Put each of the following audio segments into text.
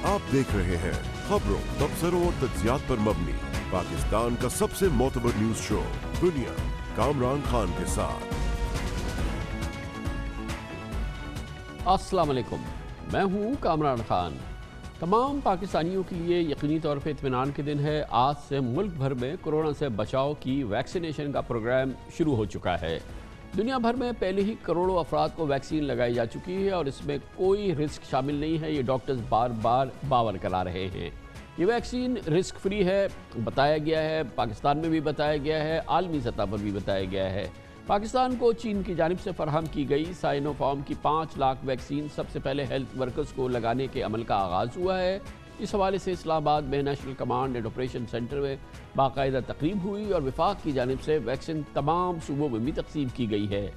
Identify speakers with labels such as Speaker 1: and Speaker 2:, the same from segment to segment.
Speaker 1: आप देख रहे हैं खबरों, तबसरों और तज्जियात पर मबनी पाकिस्तान का सबसे मोतबर न्यूज शो दुनिया, कामरान खान के साथ।
Speaker 2: अस्सलाम वालेकुम, मैं हूँ कामरान खान। तमाम पाकिस्तानियों के लिए यकीनी तौर पर इत्मीनान के दिन है। आज से मुल्क भर में कोरोना से बचाव की वैक्सीनेशन का प्रोग्राम शुरू हो चुका है। दुनिया भर में पहले ही करोड़ों अफराद को वैक्सीन लगाई जा चुकी है और इसमें कोई रिस्क शामिल नहीं है। ये डॉक्टर्स बार बार बावर करा रहे हैं। ये वैक्सीन रिस्क फ्री है बताया गया है, पाकिस्तान में भी बताया गया है, आलमी सतह पर भी बताया गया है। पाकिस्तान को चीन की जानिब से फराहम की गई साइनोफार्म की 5 लाख वैक्सीन सबसे पहले हेल्थ वर्कर्स को लगाने के अमल का आगाज़ हुआ है। इस हवाले से इस्लामाबाद में national command and operation centre में बाकायदा तकरीब हुई और वफाक की जानिब से वैक्सीन तमाम सूबों में भी तकसीम की गई है,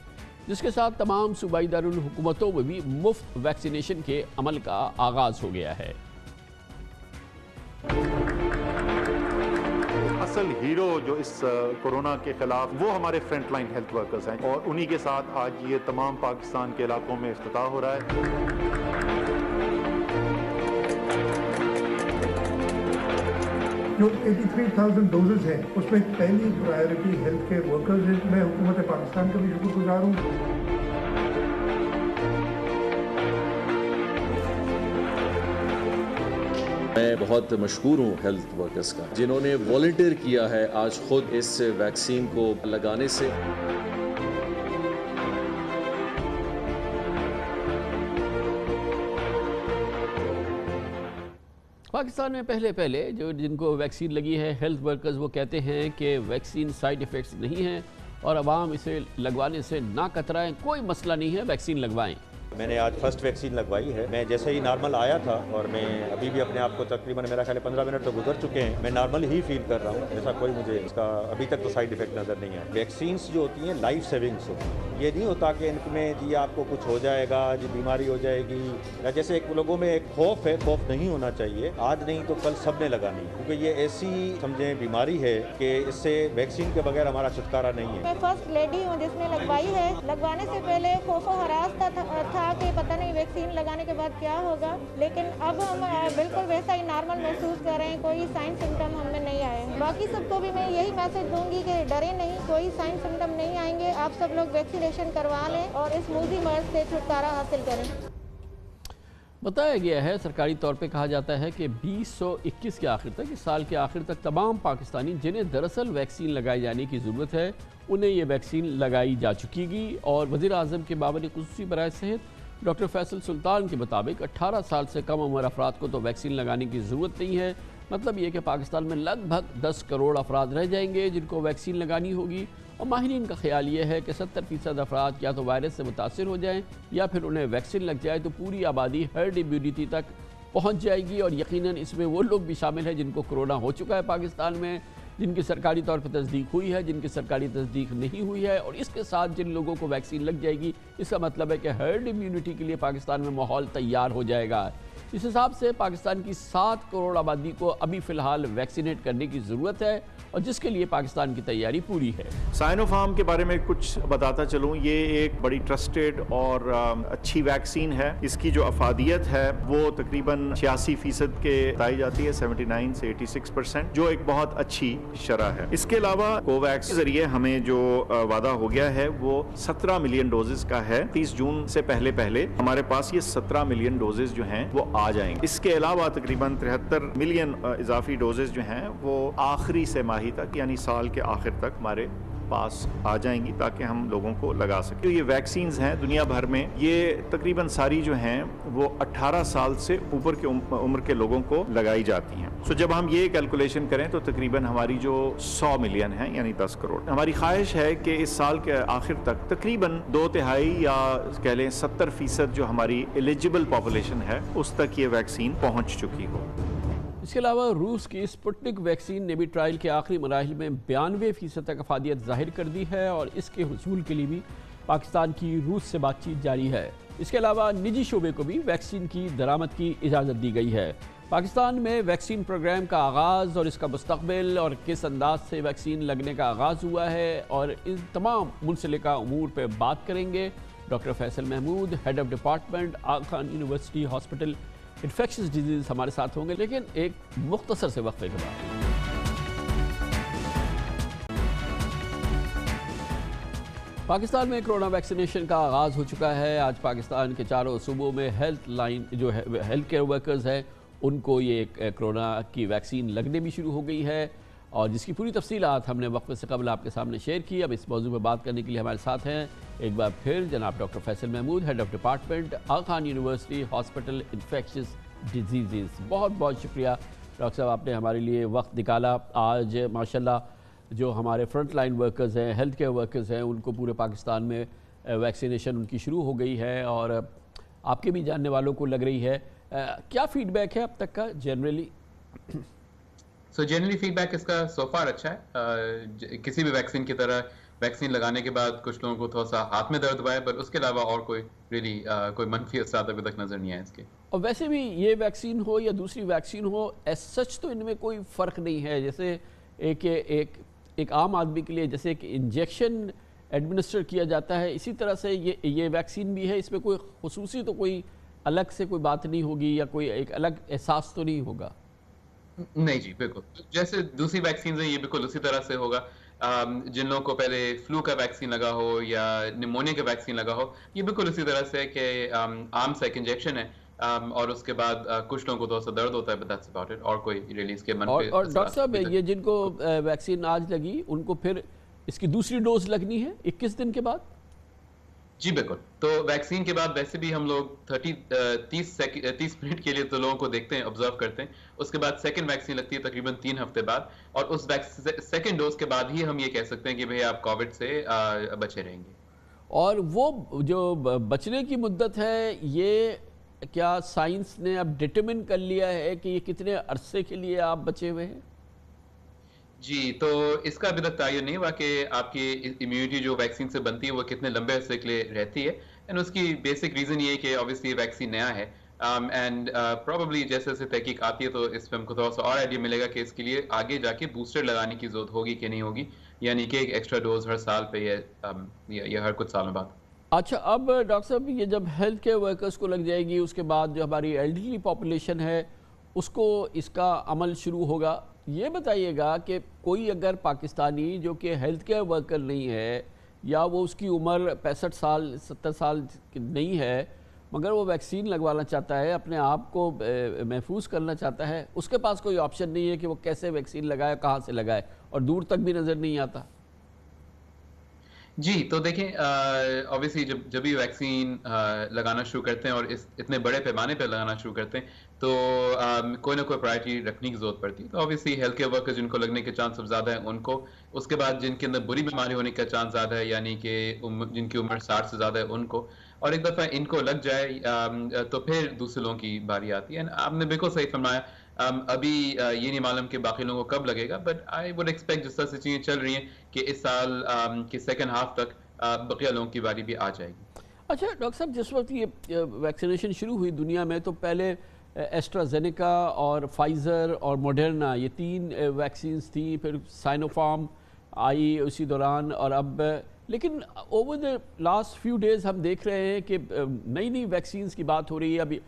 Speaker 2: जिसके साथ तमाम सूबाई दारुल हुकूमतों में भी मुफ्त वैक्सीनेशन के अमल का आगाज़ हो गया है।
Speaker 3: असल हीरो जो इस कोरोना के खिलाफ वो हमारे फ्रंट लाइन हेल्थ वर्कर्स हैं और उन्हीं के साथ आज ये तमाम पाकिस्तान के इलाकों में इफ्तिताह हो रहा है।
Speaker 4: जो 83,000 डोजेज हैं उसमें पहली प्रायोरिटी हेल्थ केयर वर्कर्स है। मैं हुकूमत पाकिस्तान का भी शुक्रगुजार हूँ।
Speaker 5: मैं बहुत मशहूर हूँ हेल्थ वर्कर्स का, जिन्होंने वॉलंटियर किया है आज खुद इस वैक्सीन को लगाने से।
Speaker 2: पाकिस्तान में पहले जो जिनको वैक्सीन लगी है हेल्थ वर्कर्स वो कहते हैं कि वैक्सीन साइड इफ़ेक्ट्स नहीं हैं और अवाम इसे लगवाने से ना कतराएं, कोई मसला नहीं है, वैक्सीन लगवाएं।
Speaker 6: मैंने आज फर्स्ट वैक्सीन लगवाई है। मैं जैसे ही नॉर्मल आया था और मैं अभी भी अपने आप को तकरीबन मेरा ख्याल 15 मिनट तो गुजर चुके हैं, मैं नॉर्मल ही फील कर रहा हूँ। ऐसा कोई मुझे इसका अभी तक तो साइड इफेक्ट नज़र नहीं है। वैक्सीन्स जो होती हैं लाइफ सेविंग्स होती हैं। ये नहीं होता कि इनमें जी आपको कुछ हो जाएगा, जी बीमारी हो जाएगी, या जैसे एक लोगों में एक खौफ है, खौफ नहीं होना चाहिए। आज नहीं तो कल सब ने लगानी, क्योंकि ये ऐसी समझें बीमारी है कि इससे वैक्सीन के बगैर हमारा छुटकारा नहीं है।
Speaker 7: मैं फर्स्ट लेडी हूँ जिसने लगवाई है। लगवाने से पहले खौफो हरास था कि पता नहीं वैक्सीन लगाने के बाद क्या होगा, लेकिन अब हम बिल्कुल वैसा ही नॉर्मल महसूस कर रहे हैं। कोई साइन सिम्टम हमें नहीं आए। बाकी सबको भी मैं यही मैसेज दूंगी कि डरे नहीं, कोई साइन सिम्टम नहीं आएंगे। आप सब लोग वैक्सीनेशन करवा लें और इस मूजी मर्ज से छुटकारा हासिल करें।
Speaker 2: बताया गया है, सरकारी तौर पे कहा जाता है कि 2021 के आखिर तक, इस साल के आखिर तक तमाम पाकिस्तानी जिन्हें दरअसल वैक्सीन लगाई जाने की ज़रूरत है उन्हें ये वैक्सीन लगाई जा चुकीगी। और वज़ीर आज़म के बाबर खुसूसी बराए सेहत डॉक्टर फैसल सुल्तान के मुताबिक 18 साल से कम उम्र अफराद को तो वैक्सीन लगाने की ज़रूरत नहीं है। मतलब ये कि पाकिस्तान में लगभग 10 करोड़ अफराद रह जाएंगे जिनको वैक्सीन लगानी होगी। और माहिरीन का ख्याल ये है कि 70% अफराद या तो वायरस से मुतासिर हो जाएं या फिर उन्हें वैक्सीन लग जाए तो पूरी आबादी हर्ड इम्यूनिटी तक पहुँच जाएगी। और यकीनन इसमें वो लोग भी शामिल हैं जिनको कोरोना हो चुका है पाकिस्तान में, जिनकी सरकारी तौर पर तस्दीक हुई है, जिनकी सरकारी तस्दीक नहीं हुई है। और इसके साथ जिन लोगों को वैक्सीन लग जाएगी, इसका मतलब है कि हर्ड इम्यूनिटी के लिए पाकिस्तान में माहौल तैयार हो जाएगा। इस हिसाब से पाकिस्तान की 7 करोड़ आबादी को अभी फ़िलहाल वैक्सीनेट करने की ज़रूरत है और जिसके लिए पाकिस्तान की तैयारी पूरी है।
Speaker 3: साइनोफार्म के बारे में कुछ बताता चलूँ, ये एक बड़ी ट्रस्टेड और अच्छी वैक्सीन है। इसकी जो अफादियत है वो तकरीबन 86% के बताई जाती है, 79 से 86%, जो एक बहुत अच्छी शरह है। इसके अलावा कोवैक्स के जरिए हमें जो वादा हो गया है वो 17 मिलियन डोजेस का है। 30 जून से पहले हमारे पास ये 17 मिलियन डोजेस जो हैं वो आ जाएंगे। इसके अलावा तकरीबन 73 मिलियन इजाफी डोजेस जो हैं वो आखिरी से माही तक यानी साल के आखिर तक हमारे पास आ जाएंगी ताकि हम लोगों को लगा सकें। ये वैक्सीन्स हैं दुनिया भर में, ये तकरीबन सारी जो हैं वो 18 साल से ऊपर के उम्र के लोगों को लगाई जाती हैं। सो जब हम ये कैलकुलेशन करें तो तकरीबन हमारी जो 100 मिलियन है यानी 10 करोड़। हमारी ख्वाहिश है कि इस साल के आखिर तक तकरीबन 2/3 या कह लें 70% जो हमारी एलिजिबल पॉपुलेशन है उस तक ये वैक्सीन पहुँच चुकी हो।
Speaker 2: इसके अलावा रूस की स्पुतनिक वैक्सीन ने भी ट्रायल के आखिरी मराहिल में 92% तक अफादियत जाहिर कर दी है और इसके हुसूल के लिए भी पाकिस्तान की रूस से बातचीत जारी है। इसके अलावा निजी शोबे को भी वैक्सीन की दरामद की इजाज़त दी गई है। पाकिस्तान में वैक्सीन प्रोग्राम का आगाज़ और इसका मुस्तक़बिल और किस अंदाज से वैक्सीन लगने का आगाज़ हुआ है और इन तमाम मुंसलिका उमूर पर बात करेंगे। Doctor Faisal Mahmood, head of department Aga Khan university hospital infectious disease ہمارے ساتھ ہوں گے، لیکن ایک مختصر سے وقفے کے بعد۔ پاکستان میں کرونا ویکسینیشن کا آغاز ہو چکا ہے۔ آج پاکستان کے چاروں صوبوں میں ہیلتھ کیئر ورکرز ہیں ان کو یہ کرونا کی ویکسین لگنے بھی شروع ہو گئی ہے، اور جس کی پوری تفصیلات ہم نے وقفے سے قبل آپ کے سامنے شیئر کی۔ اب اس موضوع پہ بات کرنے کے لیے ہمارے ساتھ ہیں ایک بار پھر جناب doctor Faisal Mahmood, head of department Aga Khan university hospital infectious diseases. بہت بہت شکریہ ڈاکٹر صاحب، آپ نے ہمارے لیے وقت نکالا۔ آج ماشاءاللہ جو ہمارے فرنٹ لائن ورکرز ہیں، ہیلتھ کیئر ورکرز ہیں، ان کو پورے پاکستان میں ویکسینیشن ان کی شروع ہو گئی ہے، اور آپ کے بھی جاننے والوں کو لگ رہی ہے۔ کیا فیڈ بیک ہے اب تک کا جنرلی؟
Speaker 8: جنرلی فیڈ بیک اس کا سو فار اچھا ہے۔ کسی بھی ویکسین کی طرح ویکسین لگانے کے بعد کچھ لوگوں کو تھوڑا سا ہاتھ میں درد ہوا ہے، پر اس کے علاوہ اور کوئی منفی اثرات ابھی تک نظر نہیں آئے اس کے۔
Speaker 2: اور ویسے بھی یہ ویکسین ہو یا دوسری ویکسین ہو، ایز سچ تو ان میں کوئی فرق نہیں ہے۔ جیسے ایک عام آدمی کے لیے جیسے ایک انجیکشن ایڈمنسٹر کیا جاتا ہے، اسی طرح سے یہ ویکسین بھی ہے۔ اس میں کوئی خصوصی تو کوئی الگ سے کوئی بات نہیں ہوگی، یا کوئی ایک الگ احساس تو نہیں ہوگا؟
Speaker 8: نہیں جی، بالکل جیسے دوسری ویکسینز ہیں یہ بالکل اسی طرح سے ہوگا۔ جن لوگوں کو پہلے فلو کا ویکسین لگا ہو یا نیمونیا کا ویکسین لگا ہو، یہ بالکل اسی طرح سے کہ عام سا ایک انجیکشن ہے، اور اس کے بعد کچھ لوگوں کو تھوڑا سا درد ہوتا ہے، but that's about it، اور کوئی ریلیز کے منفی
Speaker 2: اور ڈاکٹر صاحب یہ جن کو ویکسین آج لگی ان کو پھر اس کی دوسری ڈوز لگنی ہے 21 دن کے بعد؟
Speaker 8: جی بالکل۔ تو ویکسین کے بعد ویسے بھی ہم لوگ 30 منٹ کے لیے تو لوگوں کو دیکھتے ہیں، آبزرو کرتے ہیں۔ اس کے بعد سیکنڈ ویکسین لگتی ہے تقریباً 3 ہفتے بعد، اور اس سیکنڈ ڈوز کے بعد ہی ہم یہ کہہ سکتے ہیں کہ بھئی آپ کووڈ سے بچے رہیں گے۔
Speaker 2: اور وہ جو بچنے کی مدت ہے، یہ کیا سائنس نے اب ڈٹرمن کر لیا ہے کہ یہ کتنے عرصے کے لیے آپ بچے ہوئے ہیں؟
Speaker 8: جی، تو اس کا ابھی تک تعین نہیں ہوا کہ آپ کی امیونٹی جو ویکسین سے بنتی ہے وہ کتنے لمبے عرصے کے لیے رہتی ہے، اینڈ اس کی بیسک ریزن یہ ہے کہ obviously یہ ویکسین نیا ہے، اینڈ پروبیبلی جیسے جیسے تحقیق آتی ہے تو اس پہ ہم کو تھوڑا سا اور آئیڈیا ملے گا کہ اس کے لیے آگے جا کے بوسٹر لگانے کی ضرورت ہوگی کہ نہیں ہوگی، یعنی کہ ایک ایکسٹرا ڈوز ہر سال پہ یا ہر کچھ سالوں بعد۔
Speaker 2: اچھا، اب ڈاکٹر صاحب یہ جب ہیلتھ کیئر ورکرز کو لگ جائے گی، اس کے بعد جو ہماری ایلڈرلی پاپولیشن ہے اس کو اس کا عمل شروع ہوگا۔ یہ بتائیے گا کہ کوئی اگر پاکستانی جو کہ ہیلتھ کیئر ورکر نہیں ہے، یا وہ اس کی عمر 65 سال 70 سال نہیں ہے، مگر وہ ویکسین لگوانا چاہتا ہے، اپنے آپ کو محفوظ کرنا چاہتا ہے، اس کے پاس کوئی آپشن نہیں ہے کہ وہ کیسے ویکسین لگائے، کہاں سے لگائے، اور دور تک بھی نظر نہیں آتا؟
Speaker 8: جی، تو دیکھیں obviously جب بھی ویکسین لگانا شروع کرتے ہیں اور اتنے بڑے پیمانے پہ لگانا شروع کرتے ہیں تو کوئی نہ کوئی پرائرٹی رکھنے کی ضرورت پڑتی ہے۔ تو obviously ہیلتھ کیئر ورکر جن کو لگنے کے چانس اب زیادہ ہیں ان کو، اس کے بعد جن کے اندر بری بیماری ہونے کا چانس زیادہ ہے، یعنی کہ جن کی عمر 60 سے زیادہ ہے ان کو، اور ایک دفعہ ان کو لگ جائے تو پھر دوسرے لوگوں کی باری آتی ہے۔ آپ نے بالکل صحیح فرمایا، ابھی یہ نہیں معلوم کہ باقی لوگوں کو کب لگے گا، بٹ آئی وڈ ایکسپیکٹ جس طرح سے چیزیں چل رہی ہیں کہ اس سال کے سیکنڈ ہاف تک بقیہ لوگوں کی باری بھی آ جائے گی۔
Speaker 2: اچھا ڈاکٹر صاحب، جس وقت یہ ویکسینیشن شروع ہوئی دنیا میں، تو پہلے ایسٹرازینیکا اور فائزر اور موڈرنا، یہ 3 ویکسینز تھیں، پھر سائنوفارم آئی اسی دوران، اور اب لیکن over the last few days ہم دیکھ رہے ہیں کہ نئی ویکسینز کی بات ہو رہی ہے۔ ابھی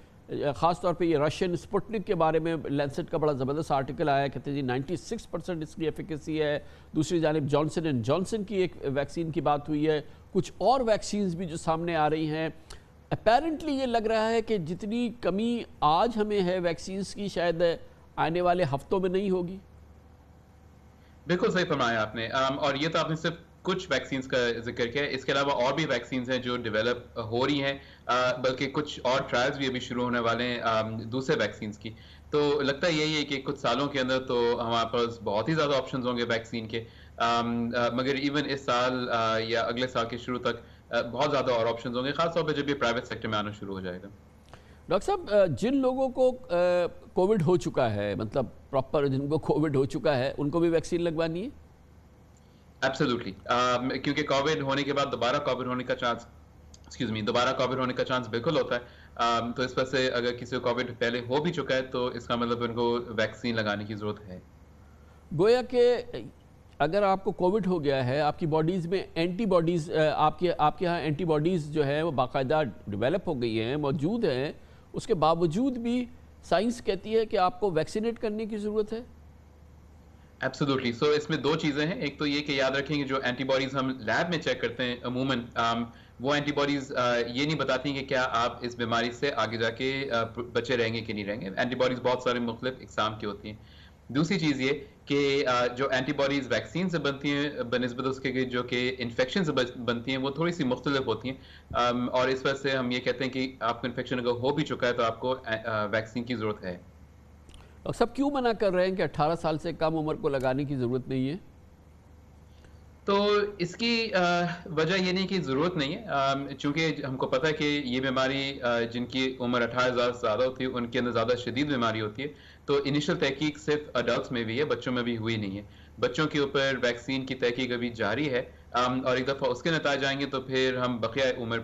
Speaker 2: خاص طور پہ یہ رشین سپوٹنک کے بارے میں لینسٹ کا بڑا زبردست آرٹیکل آیا، کہتے ہیں جی 96% اس کی ایفیکیسی ہے۔ دوسری جانب جانسن اینڈ جانسن کی ایک ویکسین کی بات ہوئی ہے، کچھ اور ویکسینز بھی جو سامنے آ رہی ہیں۔ اپیرنٹلی یہ لگ رہا ہے کہ جتنی کمی آج ہمیں ہے ویکسینز کی، شاید آنے والے ہفتوں میں نہیں ہوگی۔
Speaker 8: بالکل صحیح فرمایا آپ نے، اور یہ تو آپ نے صرف کچھ ویکسینز کا ذکر کیا ہے، اس کے علاوہ اور بھی ویکسینز ہیں جو ڈیولپ ہو رہی ہیں، بلکہ کچھ اور ٹرائلز بھی ابھی شروع ہونے والے ہیں دوسرے ویکسینز کی۔ تو لگتا ہے یہی ہے کہ کچھ سالوں کے اندر تو ہمارے پاس بہت ہی زیادہ آپشنز ہوں گے ویکسین کے، مگر ایون اس سال یا اگلے سال کے شروع تک بہت زیادہ اور آپشنز ہوں گے، خاص طور پہ جب یہ پرائیویٹ سیکٹر میں آنا شروع ہو جائے گا۔
Speaker 2: ڈاکٹر صاحب، جن لوگوں کو کووڈ ہو چکا ہے، مطلب پراپر جن کو کووڈ ہو چکا ہے، ان کو بھی ویکسین لگوانی ہے؟
Speaker 8: ایبسلیوٹلی، کیونکہ کووڈ ہونے کے بعد دوبارہ کووڈ ہونے کا چانس بالکل ہوتا ہے، تو اس وجہ سے اگر کسی کو کووڈ پہلے ہو بھی چکا ہے تو اس کا مطلب ان کو ویکسین لگانے کی ضرورت ہے۔
Speaker 2: گویا کہ اگر آپ کو کووڈ ہو گیا ہے، آپ کی باڈیز میں اینٹی باڈیز آپ کے ہاں اینٹی باڈیز جو ہے وہ باقاعدہ ڈیولپ ہو گئی ہیں، موجود ہیں، اس کے باوجود بھی سائنس کہتی ہے کہ آپ کو ویکسینیٹ کرنے کی ضرورت ہے؟
Speaker 8: ایبسولوٹلی. سو اس میں دو چیزیں ہیں. ایک تو یہ کہ یاد رکھیں کہ جو اینٹی باڈیز ہم لیب میں چیک کرتے ہیں عموماً وہ اینٹی باڈیز یہ نہیں بتاتی کہ کیا آپ اس بیماری سے آگے جا کے بچے رہیں گے کہ نہیں رہیں گے. اینٹی باڈیز بہت سارے مختلف اقسام کی ہوتی ہیں. دوسری چیز یہ کہ جو اینٹی باڈیز ویکسین سے بنتی ہیں بنسبت اس کے جو کہ انفیکشن سے بنتی ہیں وہ تھوڑی سی مختلف ہوتی ہیں، اور اس وجہ سے ہم یہ کہتے ہیں کہ آپ کو انفیکشن اگر ہو بھی چکا ہے تو آپ کو ویکسین کی ضرورت ہے.
Speaker 2: اور سب کیوں منع کر رہے ہیں کہ 18 سال سے کم عمر کو لگانے کی ضرورت نہیں ہے؟
Speaker 8: تو اس کی وجہ یہ نہیں کہ ضرورت نہیں ہے، چونکہ ہم کو پتہ ہے کہ یہ بیماری جن کی عمر 18 سے زیادہ ہوتی ہے ان کے اندر زیادہ شدید بیماری ہوتی ہے. تو انیشل تحقیق صرف اڈلٹس میں بھی ہے، بچوں میں بھی ہوئی نہیں ہے. بچوں کے اوپر ویکسین کی تحقیق ابھی جاری ہے، اور ایک دفعہ اس کے نتائج آئیں گے تو پھر ہم بقیہ عمر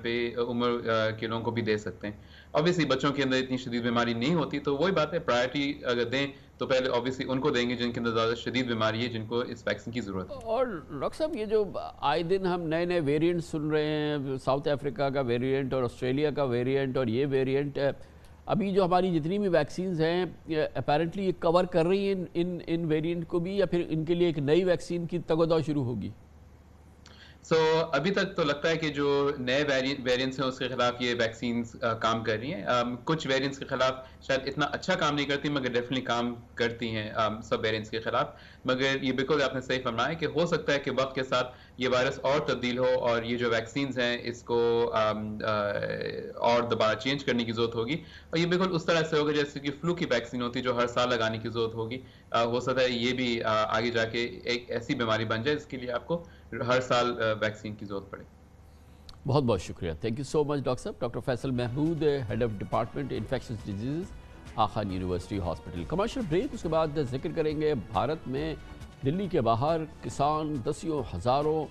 Speaker 8: کے لوگوں کو بھی دے سکتے ہیں. اوبیسلی بچوں کے اندر اتنی شدید بیماری نہیں ہوتی، تو وہی بات ہے پرائرٹی اگر دیں تو پہلے اوبیسلی ان کو دیں گے جن کے اندر زیادہ شدید بیماری ہے، جن کو اس ویکسین کی ضرورت ہے.
Speaker 2: اور ڈاکٹر صاحب یہ جو آئے دن ہم نئے ویریئنٹ سن رہے ہیں، ساؤتھ افریقہ کا ویریئنٹ اور آسٹریلیا کا ویریئنٹ اور یہ ویریئنٹ، ابھی جو ہماری جتنی بھی ویکسینز ہیں اپیرنٹلی یہ کور کر رہی ہیں ان ویریئنٹ کو بھی، یا پھر ان کے لیے ایک نئی ویکسین کی تگ و دو شروع ہوگی؟
Speaker 8: سو ابھی تک تو لگتا ہے کہ جو نئے ویریئنٹس ہیں اس کے خلاف یہ ویکسینز کام کر رہی ہیں. کچھ ویریئنٹس کے خلاف شاید اتنا اچھا کام نہیں کرتی مگر ڈیفینیٹلی کام کرتی ہیں سب ویریئنٹس کے خلاف. مگر یہ بالکل آپ نے صحیح فرمایا کہ ہو سکتا ہے کہ وقت کے ساتھ یہ وائرس اور تبدیل ہو اور یہ جو ویکسینز ہیں اس کو اور دوبارہ چینج کرنے کی ضرورت ہوگی. اور یہ بالکل اس طرح سے ہوگا جیسے کہ فلو کی ویکسین ہوتی ہے جو ہر سال لگانے کی ضرورت ہوگی. ہو سکتا ہے یہ بھی آگے جا کے ایک ایسی بیماری بن جائے جس کے لیے آپ کو ہر سال ویکسین کی ضرورت پڑے.
Speaker 2: بہت بہت شکریہ. Thank you so much doctor صاحب. Doctor Faisal Mahmood, head of department infectious diseases, Aga Khan university hospital. Commercial break, اس کے بعد ذکر کریں گے بھارت میں دلی کے باہر کسان دسیوں ہزاروں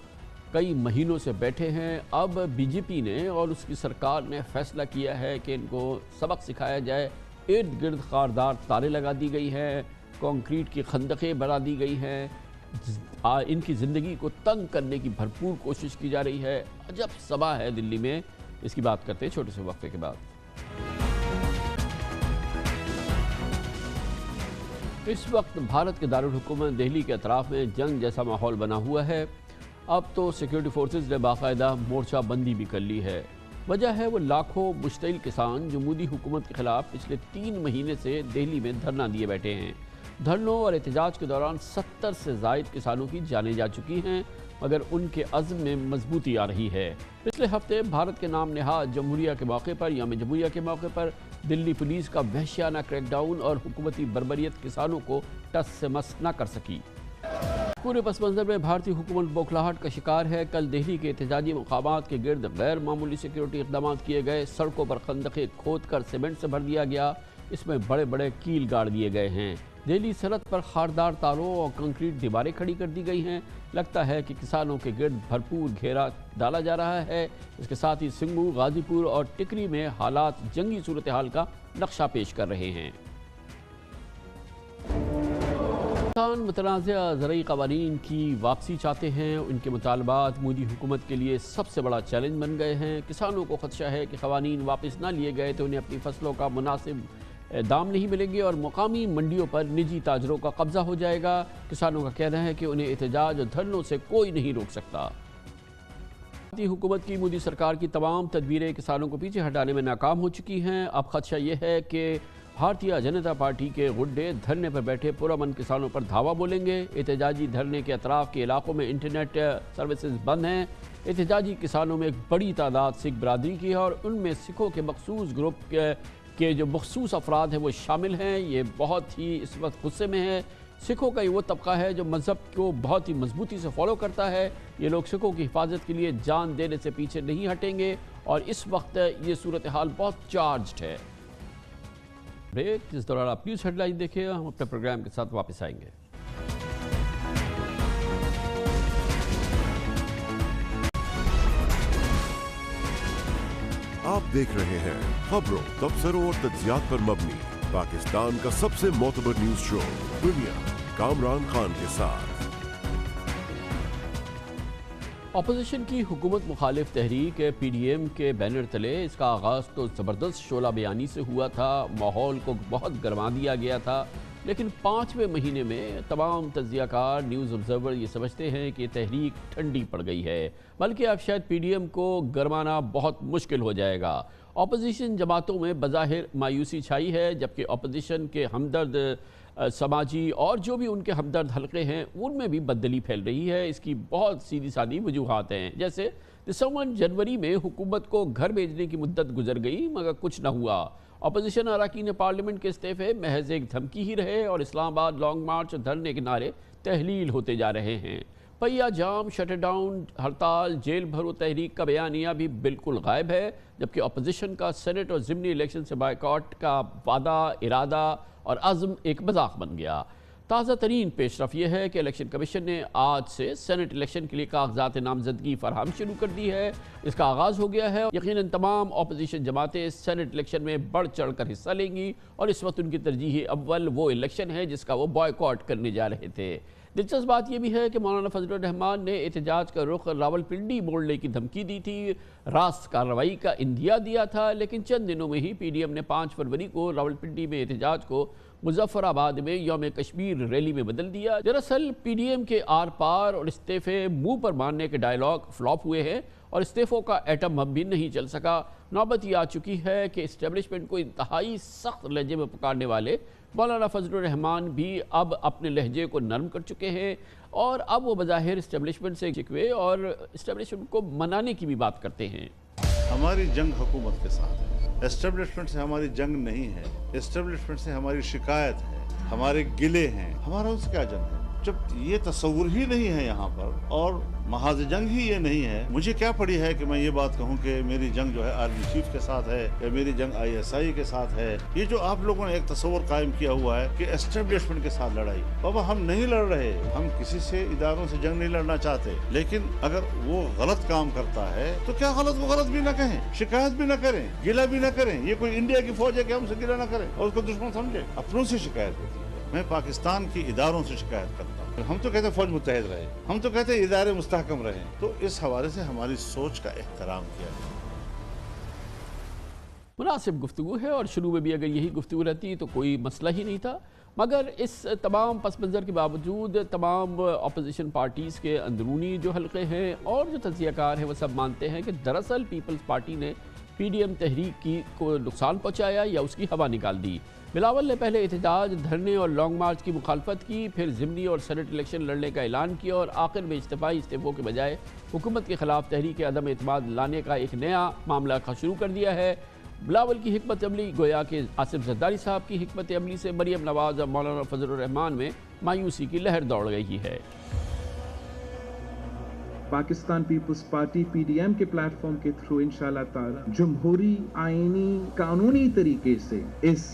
Speaker 2: کئی مہینوں سے بیٹھے ہیں. اب بی جے پی نے اور اس کی سرکار نے فیصلہ کیا ہے کہ ان کو سبق سکھایا جائے. ارد گرد خاردار تاریں لگا دی گئی ہیں، کنکریٹ کی خندقیں بنا دی گئی ہیں، ان کی زندگی کو تنگ کرنے کی بھرپور کوشش کی جا رہی ہے. عجب صبا ہے دلی میں. اس کی بات کرتے ہیں چھوٹے سے وقفے کے بعد. اس وقت بھارت کے دارالحکومت دہلی کے اطراف میں جنگ جیسا ماحول بنا ہوا ہے. اب تو سیکیورٹی فورسز نے باقاعدہ مورچہ بندی بھی کر لی ہے. وجہ ہے وہ لاکھوں مشتعل کسان جو مودی حکومت کے خلاف پچھلے 3 مہینے سے دہلی میں دھرنا دیے بیٹھے ہیں. دھرنوں اور احتجاج کے دوران 70 سے زائد کسانوں کی جانیں جا چکی ہیں، مگر ان کے عزم میں مضبوطی آ رہی ہے. پچھلے ہفتے بھارت کے نام نہاد جمہوریہ کے موقع پر، یوم جمہوریہ کے موقع پر، دلی پولیس کا وحشیانہ کریک ڈاؤن اور حکومتی بربریت کسانوں کو ٹس سے مس نہ کر سکی. پورے پس منظر میں بھارتی حکومت بوکھلاہٹ کا شکار ہے. کل دہلی کے احتجاجی مقامات کے گرد غیر معمولی سیکیورٹی اقدامات کیے گئے. سڑکوں پر خندقیں کھود کر سیمنٹ سے بھر دیا گیا. اس میں بڑے بڑے کیل گاڑ دیے گئے ہیں. دہلی سرحد پر خاردار تاروں اور کنکریٹ دیواریں کھڑی کر دی گئی ہیں. لگتا ہے کہ کسانوں کے گرد بھرپور گھیرا ڈالا جا رہا ہے. اس کے ساتھ ہی سنگھو، غازی پور اور ٹکری میں حالات جنگی صورتحال کا نقشہ پیش کر رہے ہیں. کسان متنازع زرعی قوانین کی واپسی چاہتے ہیں. ان کے مطالبات مودی حکومت کے لیے سب سے بڑا چیلنج بن گئے ہیں. کسانوں کو خدشہ ہے کہ قوانین واپس نہ لیے گئے تو انہیں اپنی فصلوں کا مناسب دام نہیں ملیں گے اور مقامی منڈیوں پر نجی تاجروں کا قبضہ ہو جائے گا. کسانوں کا کہنا ہے کہ انہیں احتجاج اور دھرنوں سے کوئی نہیں روک سکتا. بھارتی حکومت کی مودی سرکار کی تمام تدبیریں کسانوں کو پیچھے ہٹانے میں ناکام ہو چکی ہیں. اب خدشہ یہ ہے کہ بھارتیہ جنتا پارٹی کے غڈے دھرنے پر بیٹھے پرامن کسانوں پر دھاوا بولیں گے. احتجاجی دھرنے کے اطراف کے علاقوں میں انٹرنیٹ سروسز بند ہیں. احتجاجی کسانوں میں ایک بڑی تعداد سکھ برادری کی ہے اور ان میں سکھوں کے مخصوص گروپ کے جو مخصوص افراد ہیں وہ شامل ہیں. یہ بہت ہی اس وقت غصے میں ہے. سکھوں کا یہ وہ طبقہ ہے جو مذہب کو بہت ہی مضبوطی سے فالو کرتا ہے. یہ لوگ سکھوں کی حفاظت کے لیے جان دینے سے پیچھے نہیں ہٹیں گے اور اس وقت یہ صورتحال بہت چارجڈ ہے. بریک، جس دوران آپ نیوز ہیڈ لائن دیکھیں. ہم اپنے پروگرام کے ساتھ واپس آئیں گے.
Speaker 1: آپ دیکھ رہے ہیں خبروں، تبصروں اور تجزیات پر مبنی پاکستان کا سب سے معتبر نیوز شو دنیا، کامران خان کے ساتھ.
Speaker 2: اپوزیشن کی حکومت مخالف تحریک PDM کے بینر تلے اس کا آغاز تو زبردست شعلہ بیانی سے ہوا تھا، ماحول کو بہت گرما دیا گیا تھا، لیکن 5ویں مہینے میں تمام تجزیہ کار، نیوز آبزرور یہ سمجھتے ہیں کہ تحریک ٹھنڈی پڑ گئی ہے، بلکہ اب شاید PDM کو گرمانا بہت مشکل ہو جائے گا۔ اپوزیشن جماعتوں میں بظاہر مایوسی چھائی ہے، جبکہ اپوزیشن کے ہمدرد سماجی اور جو بھی ان کے ہمدرد حلقے ہیں ان میں بھی بددلی پھیل رہی ہے۔ اس کی بہت سیدھی سادی وجوہات ہیں، جیسے دسمبر جنوری میں حکومت کو گھر بھیجنے کی مدت گزر گئی مگر کچھ نہ ہوا، اپوزیشن اراکین پارلیمنٹ کے استعفے محض ایک دھمکی ہی رہے اور اسلام آباد لانگ مارچ اور دھرنے کے نعرے تحلیل ہوتے جا رہے ہیں۔ پہیا جام، شٹ ڈاؤن، ہڑتال، جیل بھرو تحریک کا بیانیہ بھی بالکل غائب ہے، جبکہ اپوزیشن کا سینٹ اور ضمنی الیکشن سے بائیکاٹ کا وعدہ، ارادہ اور عزم ایک مذاق بن گیا۔ تازہ ترین پیش رفت یہ ہے کہ الیکشن کمیشن نے آج سے سینٹ الیکشن کے لیے کاغذات نامزدگی فراہم شروع کر دی ہے، اس کا آغاز ہو گیا ہے۔ یقیناً تمام اپوزیشن جماعتیں سینٹ الیکشن میں بڑھ چڑھ کر حصہ لیں گی اور اس وقت ان کی ترجیح اول وہ الیکشن ہے جس کا وہ بائیکاٹ کرنے جا رہے تھے۔ دلچسپ بات یہ بھی ہے کہ مولانا فضل الرحمان نے احتجاج کا رخ راولپنڈی موڑنے کی دھمکی دی تھی، راست کارروائی کا اندیا دیا تھا، لیکن چند دنوں میں ہی PDM نے 5 فروری کو راولپنڈی میں احتجاج کو مظفر آباد میں یوم کشمیر ریلی میں بدل دیا۔ دراصل PDM کے آر پار اور استعفے منہ پر مارنے کے ڈائیلاگ فلاپ ہوئے ہیں اور استعفوں کا ایٹم بم بھی نہیں چل سکا۔ نوبت یہ آ چکی ہے کہ اسٹیبلشمنٹ کو انتہائی سخت لہجے میں پکارنے والے مولانا فضل الرحمان بھی اب اپنے لہجے کو نرم کر چکے ہیں اور اب وہ بظاہر اسٹیبلشمنٹ سے شکوے اور اسٹیبلشمنٹ کو منانے کی بھی بات کرتے ہیں۔
Speaker 9: ہماری جنگ حکومت کے ساتھ ہے، اسٹیبلشمنٹ سے ہماری جنگ نہیں ہے، اسٹیبلشمنٹ سے ہماری شکایت ہے، ہمارے گلے ہیں، ہمارا اس کیا جنگ ہے؟ جب یہ تصور ہی نہیں ہے یہاں پر اور محاذ جنگ ہی یہ نہیں ہے، مجھے کیا پڑی ہے کہ میں یہ بات کہوں کہ میری جنگ جو ہے آرمی چیف کے ساتھ ہے یا میری جنگ ISI کے ساتھ ہے۔ یہ جو آپ لوگوں نے ایک تصور قائم کیا ہوا ہے کہ اسٹیبلشمنٹ کے ساتھ لڑائی، بابا ہم نہیں لڑ رہے، ہم کسی سے اداروں سے جنگ نہیں لڑنا چاہتے، لیکن اگر وہ غلط کام کرتا ہے تو کیا غلط وہ غلط بھی نہ کہیں، شکایت بھی نہ کریں، گلہ بھی نہ کریں۔ یہ کوئی انڈیا کی فوج ہے کہ ہم سے گلہ نہ کریں اور اس کو دشمن سمجھے؟ اپنوں سے شکایت ہوتی ہے۔ میں پاکستان کی اداروں سے شکایت کرتا ہوں، ہم تو کہتے ہیں فوج متحد رہے، ہم تو کہتے ہیں ادارے مستحکم رہیں، تو اس حوالے سے ہماری سوچ کا احترام کیا جائے۔
Speaker 2: مناسب گفتگو ہے اور شروع میں بھی اگر یہی گفتگو رہتی تو کوئی مسئلہ ہی نہیں تھا، مگر اس تمام پس منظر کے باوجود تمام اپوزیشن پارٹیز کے اندرونی جو حلقے ہیں اور جو تجزیہ کار ہیں وہ سب مانتے ہیں کہ دراصل پیپلز پارٹی نے PDM تحریک کو نقصان پہنچایا یا اس کی ہوا نکال دی۔ بلاول نے پہلے احتجاج، دھرنے اور لانگ مارچ کی مخالفت کی، پھر ضمنی اور سینٹ الیکشن لڑنے کا اعلان کیا اور آخر میں استعفوں کے بجائے حکومت کے خلاف تحریک عدم اعتماد لانے کا ایک نیا معاملہ شروع کر دیا ہے۔ بلاول کی حکمت عملی گویا کہ آصف زرداری صاحب کی حکمت عملی سے مریم نواز اور مولانا فضل الرحمان میں مایوسی کی لہر دوڑ گئی ہے۔
Speaker 10: پاکستان پیپلز پارٹی PDM کے پلیٹ فارم کے تھرو انشاءاللہ تعالی جمہوری، آئینی، قانونی طریقے سے اس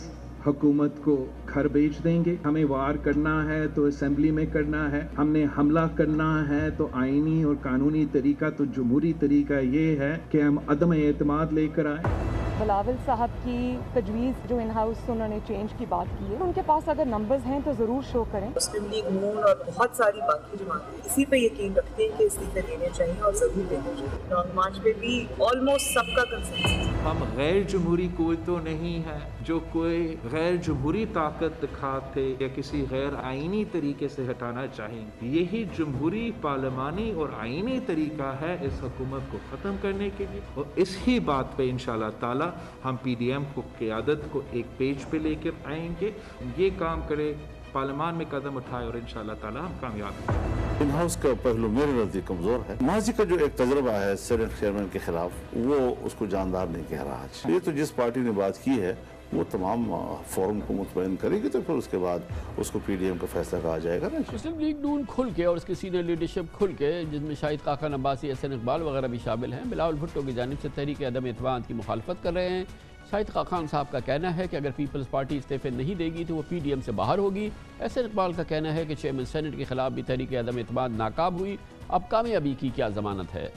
Speaker 10: حکومت کو گھر بھیج دیں گے۔ ہمیں وار کرنا ہے تو اسمبلی میں کرنا ہے، ہم نے حملہ کرنا ہے تو آئینی اور قانونی طریقہ، تو جمہوری طریقہ یہ ہے کہ ہم عدم اعتماد لے کر آئیں۔
Speaker 11: بلاول صاحب کی تجویز جو ان ہاؤس انہوں نے چینج کی بات کی ہے، ان کے پاس اگر نمبرز ہیں تو ضرور شو کریں۔
Speaker 12: مسلم لیگ نون اور بہت ساری باقی جماعتیں اسی پہ یقین رکھتے ہیں کہ استعفے دینے چاہیے اور ضرور دینے چاہیے۔ لانگ مارچ پہ بھی آلموسٹ سب کا کنسنسس۔
Speaker 10: ہم غیر جمہوری کوئی تو نہیں ہے جو کوئی غیر جمہوری طاقت دکھاتے یا کسی غیر آئینی طریقے سے ہٹانا چاہیں، یہی جمہوری، پارلیمانی اور آئینی طریقہ ہے اس حکومت کو ختم کرنے کے لیے، اور اس ہی بات پہ انشاءاللہ تعالی ہم PDM کو قیادت کو ایک پیج پہ لے کر آئیں گے، یہ کام کرے، پارلیمان میں قدم اٹھائے اور انشاءاللہ تعالی ہم کامیاب ہیں۔
Speaker 9: ان ہاؤس کا پہلو میرے نزدیک کمزور ہے۔ ماضی کا جو ایک تجربہ ہے سینٹ چیئرمین کے خلاف، وہ اس کو جاندار نہیں کہہ رہا ہے۔ یہ تو جس پارٹی نے بات کی ہے وہ تمام فورم کو مطمئن کرے گی، تو پھر اس کے بعد اس کو PDM کا فیصلہ کہا جائے گا نا۔
Speaker 2: مسلم لیگ نون کھل کے اور اس کی سینئر لیڈرشپ کھل کے، جن میں شاہد خاقان عباسی، حسن اقبال وغیرہ بھی شامل ہیں، بلاول بھٹو کی جانب سے تحریک عدم اعتماد کی مخالفت کر رہے ہیں۔ شاہد خاقان صاحب کا کہنا ہے کہ اگر پیپلز پارٹی استعفے نہیں دے گی تو وہ PDM سے باہر ہوگی۔ حسن اقبال کا کہنا ہے کہ چیئرمین سینٹ کے خلاف بھی تحریک عدم اعتماد ناکام ہوئی، اب کامیابی کی کیا ضمانت ہے؟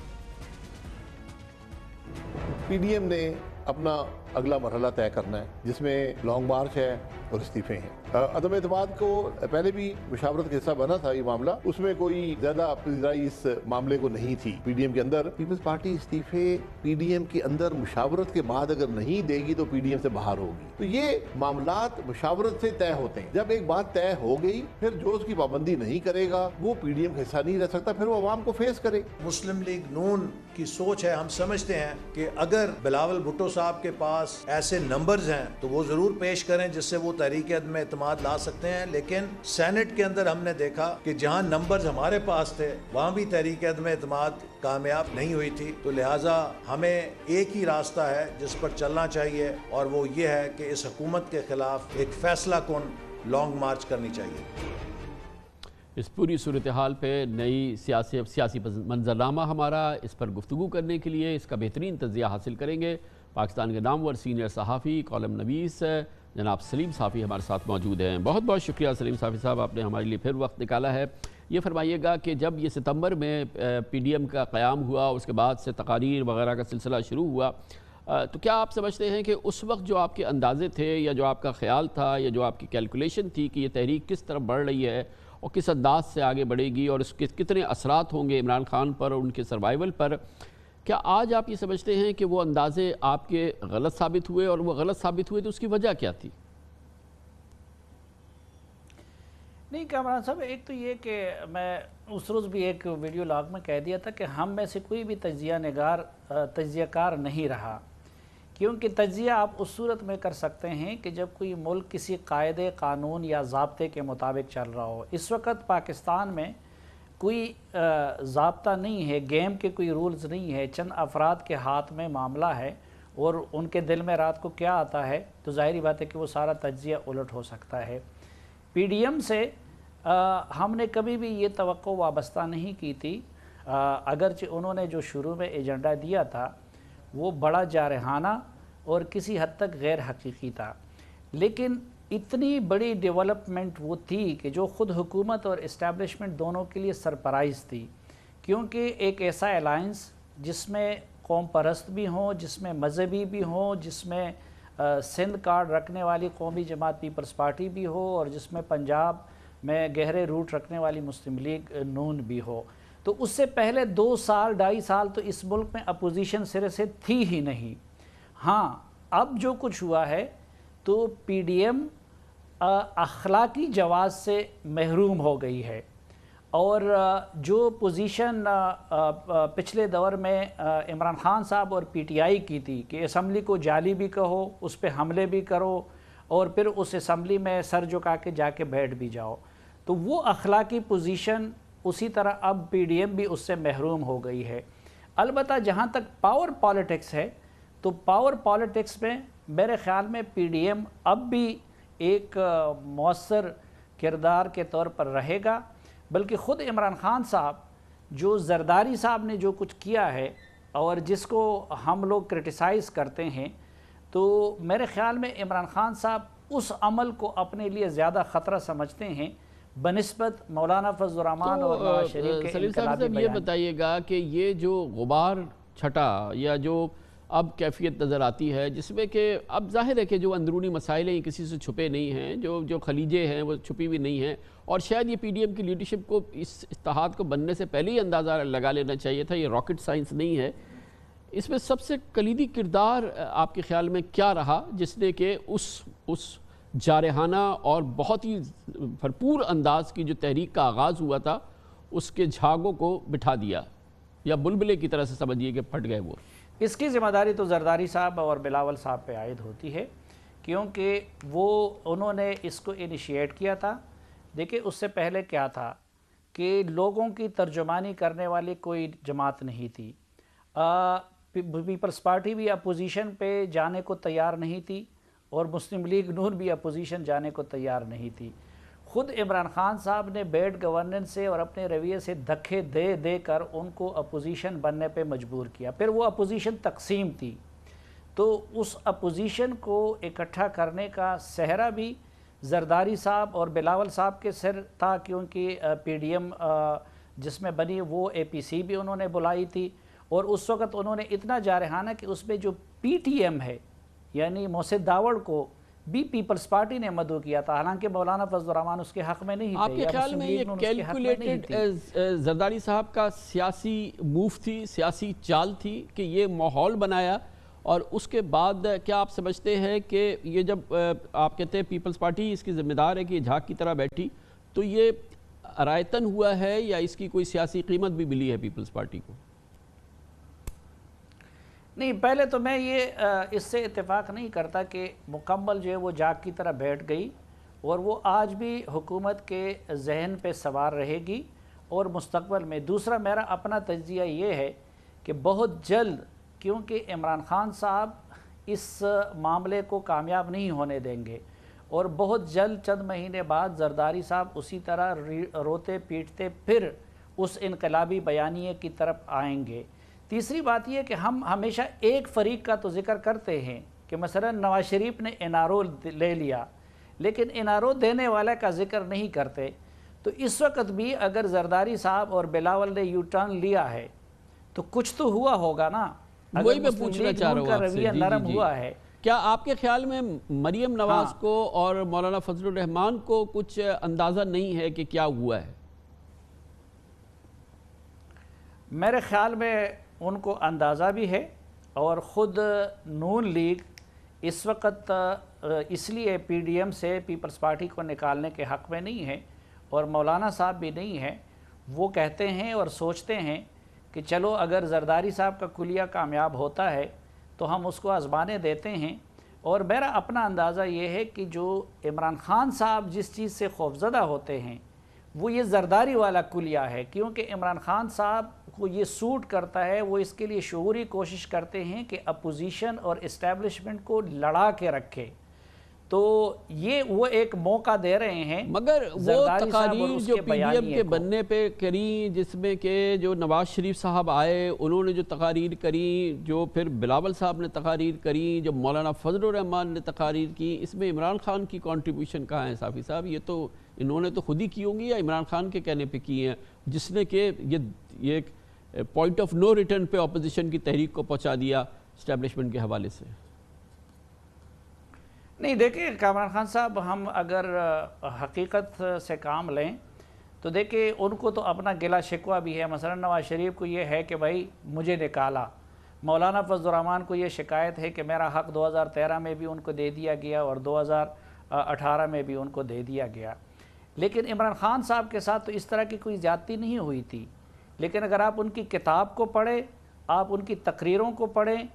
Speaker 13: PDM نے اپنا अगला मरहला तय करना है, जिसमें लॉन्ग मार्च है और इस्तीफे हैं। अदम एतमाद को पहले भी मुशावरत का हिस्सा बना था ये मामला, उसमें कोई ज्यादा पजीराई इस मामले को नहीं थी। पीडीएम के अंदर पीपल्स पार्टी इस्तीफे पीडीएम के अंदर मुशावरत के बाद अगर नहीं देगी तो पीडीएम से बाहर होगी। तो ये मामलात मुशावरत से तय होते हैं। जब एक बात तय हो गई, फिर जो उसकी पाबंदी नहीं करेगा वो पीडीएम का हिस्सा नहीं रह सकता, फिर वो अवाम को फेस करे।
Speaker 14: मुस्लिम लीग नून की सोच है, हम समझते हैं कि अगर बिलावल भुट्टो साहब के पास ऐसे नंबर्स हैं तो वो जरूर पेश करें जिससे वो तहरीक अदम एतमाद ला सकते हैं। लेकिन सेनेट के अंदर हमने देखा कि जहां नंबर्स हमारे पास थे वहां भी तहरीक अदम एतमाद कामयाब नहीं हुई थी। तो लिहाजा हमें एक ही रास्ता है जिस पर चलना चाहिए, और वो ये है कि इस हुकूमत के खिलाफ एक फैसला कुन लॉन्ग मार्च करनी चाहिए।
Speaker 2: इस पूरी सूरत हाल पे नई सियासी मंजरनामा हमारा, इस पर गुफ्तगू करने के लिए इसका बेहतरीन तजिया हासिल करेंगे पाकिस्तान के नामवर सीनियर सहाफ़ी कॉलम नवीस जनाब सलीम साफ़ी हमारे साथ मौजूद हैं। बहुत बहुत शुक्रिया सलीम साफ़ी साहब, आपने हमारे लिए फिर वक्त निकाला है। ये फरमाइएगा कि जब ये सितंबर में पीडीएम का क़याम हुआ, उसके बाद से तकारीर वगैरह का सिलसिला शुरू हुआ, तो क्या आप समझते हैं कि उस वक्त जो आपके अंदाज़े थे या जो आपका ख्याल था या जो आपकी कैलकुलेशन थी कि ये तहरीक किस तरफ बढ़ रही है और किस अंदाज से आगे बढ़ेगी और उसके कितने असरात होंगे इमरान खान पर और उनके सर्वाइवल पर, क्या आज आप ये समझते हैं कि वो अंदाज़े आपके गलत साबित हुए, और वो गलत साबित हुए तो उसकी वजह क्या थी?
Speaker 15: नहीं कामरान साहब, एक तो ये कि मैं उस रोज़ भी एक वीडियो लॉग में कह दिया था कि हम में से कोई भी तज्जियाकार नहीं रहा, क्योंकि तज्जिया आप उस सूरत में कर सकते हैं कि जब कोई मुल्क किसी कायदे कानून या ज़ाब्ते के मुताबिक चल रहा हो। इस वक्त पाकिस्तान में कोई ज़ाब्ता नहीं है, गेम के कोई रूल्स नहीं है, चंद अफराद के हाथ में मामला है और उनके दिल में रात को क्या आता है, तो ज़ाहिरी बात है कि वो सारा तज्जिया उलट हो सकता है। पीडीएम से हमने कभी भी ये तवक्को वाबस्ता नहीं की थी, अगरचे उन्होंने जो शुरू में एजेंडा दिया था वो बड़ा जारहाना और किसी हद तक गैर हकीकी था, लेकिन इतनी बड़ी डेवलपमेंट वो थी कि जो ख़ुद हुकूमत और इस्टेब्लिशमेंट दोनों के लिए सरप्राइज़ थी, क्योंकि एक ऐसा अलायंस जिसमें कौम परस्त भी हों, जिसमें मजहबी भी हों, जिसमें सिंध कार्ड रखने वाली कौमी जमात पीपल्स पार्टी भी हो और जिसमें पंजाब में गहरे रूट रखने वाली मुस्लिम लीग नून भी हो, तो उससे पहले 2 साल 2.5 साल तो इस मुल्क में अपोजिशन सिरे से थी ही नहीं। हाँ, अब जो कुछ हुआ है तो पीडीएम अखलाकी जवाज़ से महरूम हो गई है, और जो पोजीशन पिछले दौर में इमरान खान साहब और पीटीआई की थी कि असम्बली को जाली भी कहो, उस पर हमले भी करो और फिर उस असम्बली में सर झुका के जाके बैठ भी जाओ, तो वो अखलाकी पोजीशन उसी तरह अब पीडीएम भी उससे महरूम हो गई है। अलबत्ता जहाँ तक पावर पॉलिटिक्स है, तो पावर पॉलिटिक्स में मेरे ख़्याल में पीडीएम अब भी एक मौसर किरदार के तौर पर रहेगा, बल्कि ख़ुद इमरान खान साहब जो जरदारी साहब ने जो कुछ किया है और जिसको हम लोग क्रिटिसाइज़ करते हैं, तो मेरे ख़्याल में इमरान खान साहब उस अमल को अपने लिए ज़्यादा ख़तरा समझते हैं बनिस्बत मौलाना फजल रहमान और नवाज शरीफ के इनकलाबी बयान।
Speaker 2: ये बताइएगा कि ये जो गुबार छटा या जो अब कैफियत नज़र आती है, जिसमें कि अब जाहिर है कि जो अंदरूनी मसाइल हैं किसी से छुपे नहीं हैं, जो खलीजे हैं वो छुपी भी नहीं हैं, और शायद ये पीडीएम की लीडरशिप को इस इत्तेहाद को बनने से पहले ही अंदाज़ा लगा लेना चाहिए था, ये रॉकेट साइंस नहीं है। इसमें सबसे कलीदी किरदार आपके ख्याल में क्या रहा जिसने कि उस जारहाना और बहुत ही भरपूर अंदाज की जो तहरीक का आगाज़ हुआ था उसके झागों को बिठा दिया, या बुलबुले की तरह से समझिए कि फट गए वो?
Speaker 15: इसकी ज़िम्मेदारी तो जरदारी साहब और बिलावल साहब पे आयद होती है, क्योंकि उन्होंने इसको इनिशिएट किया था। देखिए, उससे पहले क्या था कि लोगों की तर्जुमानी करने वाली कोई जमात नहीं थी। पीपल्स पार्टी भी अपोजिशन पे जाने को तैयार नहीं थी और मुस्लिम लीग नून भी अपोजिशन जाने को तैयार नहीं थी। ख़ुद इमरान खान साहब ने बैड गवर्नेंस से और अपने रवैये से धक्के दे कर उनको अपोजिशन बनने पे मजबूर किया। फिर वो अपोजिशन तकसीम थी, तो उस अपोजिशन को इकट्ठा करने का सहरा भी जरदारी साहब और बिलावल साहब के सिर था, क्योंकि पीडीएम जिसमें बनी वो एपीसी भी उन्होंने बुलाई थी, और उस वक़्त उन्होंने इतना जारहाना कि उसमें जो पीटीएम है यानी मोहसिन दावड़ को भी पीपल्स पार्टी ने मदऊ किया था, हालांकि मौलाना फजल रहमान उसके हक में नहीं थे।
Speaker 2: आपके ख्याल में ये कैलकुलेटेड जरदारी साहब का सियासी मूव थी, सियासी चाल थी कि ये माहौल बनाया, और उसके बाद क्या आप समझते हैं कि ये जब आप कहते हैं पीपल्स पार्टी इसकी जिम्मेदार है कि ये झाग की तरह बैठी, तो ये रायतन हुआ है या इसकी कोई सियासी कीमत भी मिली है पीपल्स पार्टी को?
Speaker 15: नहीं, पहले तो मैं ये इससे इत्तेफाक नहीं करता कि मुकम्मल जो है वो जाग की तरह बैठ गई, और वो आज भी हुकूमत के जहन पे सवार रहेगी और मुस्तक़बल में। दूसरा मेरा अपना तज्ज़िया ये है कि बहुत जल्द, क्योंकि इमरान खान साहब इस मामले को कामयाब नहीं होने देंगे, और बहुत जल्द चंद महीने बाद जरदारी साहब उसी तरह रोते पीटते फिर उस इनकलाबी बयानिए की तरफ आएंगे। तीसरी बात यह कि हम हमेशा एक फ़रीक का तो ज़िक्र करते हैं कि मसलन नवाज शरीफ ने एनआरओ ले लिया, लेकिन एनआरओ देने वाले का ज़िक्र नहीं करते। तो इस वक्त भी अगर जरदारी साहब और बिलावल ने यू टर्न लिया है तो कुछ तो हुआ होगा ना।
Speaker 2: वही मैं पूछना चाह रहा हूँ
Speaker 15: रवैया नरम हुआ है।
Speaker 2: क्या आपके ख्याल में मरियम नवाज को और मौलाना फजलुर रहमान को कुछ अंदाज़ा नहीं है कि क्या हुआ है?
Speaker 15: मेरे ख्याल में उनको अंदाज़ा भी है, और ख़ुद नून लीग इस वक्त इसलिए पीडीएम से पीपल्स पार्टी को निकालने के हक़ में नहीं है, और मौलाना साहब भी नहीं है। वो कहते हैं और सोचते हैं कि चलो अगर जरदारी साहब का कुलिया कामयाब होता है तो हम उसको आज़माने देते हैं। और मेरा अपना अंदाज़ा ये है कि जो इमरान खान साहब जिस चीज़ से खौफज़दा होते हैं वो ये जरदारी वाला कुलिया है, क्योंकि इमरान खान साहब को ये सूट करता है। वो इसके लिए शऊरी कोशिश करते हैं कि अपोजिशन और इस्टेब्लिशमेंट को लड़ा के रखे, तो ये वो एक मौका दे रहे हैं।
Speaker 2: मगर वो तकारीर जो पीडीएम के बनने पे करी, जिसमें के जो नवाज शरीफ साहब आए उन्होंने जो तकारीर करी, जो फिर बिलावल साहब ने तकारीर करी, जो मौलाना फजलुर रहमान ने तकारीर की, इसमें इमरान खान की कंट्रीब्यूशन कहाँ है साफ़ी साहब? ये तो इन्होंने तो खुद ही की होंगी या इमरान खान के कहने पे की हैं, जिसने कि ये पॉइंट ऑफ नो रिटर्न पे अपोजिशन की तहरीक को पहुँचा दिया इस्टेब्लिशमेंट के हवाले से?
Speaker 15: नहीं, देखिए कामरान खान साहब, हम अगर हकीकत से काम लें तो देखिए उनको तो अपना गिला शिकवा भी है। मसलन नवाज शरीफ को ये है कि भाई मुझे निकाला, मौलाना फजल रहमान को ये शिकायत है कि मेरा हक़ 2013 में भी उनको दे दिया गया और 2018 में भी उनको दे दिया गया। लेकिन इमरान खान साहब के साथ तो इस तरह की कोई ज़्यादती नहीं हुई थी। लेकिन अगर आप उनकी किताब को पढ़ें, आप उनकी तकरीरों को पढ़ें,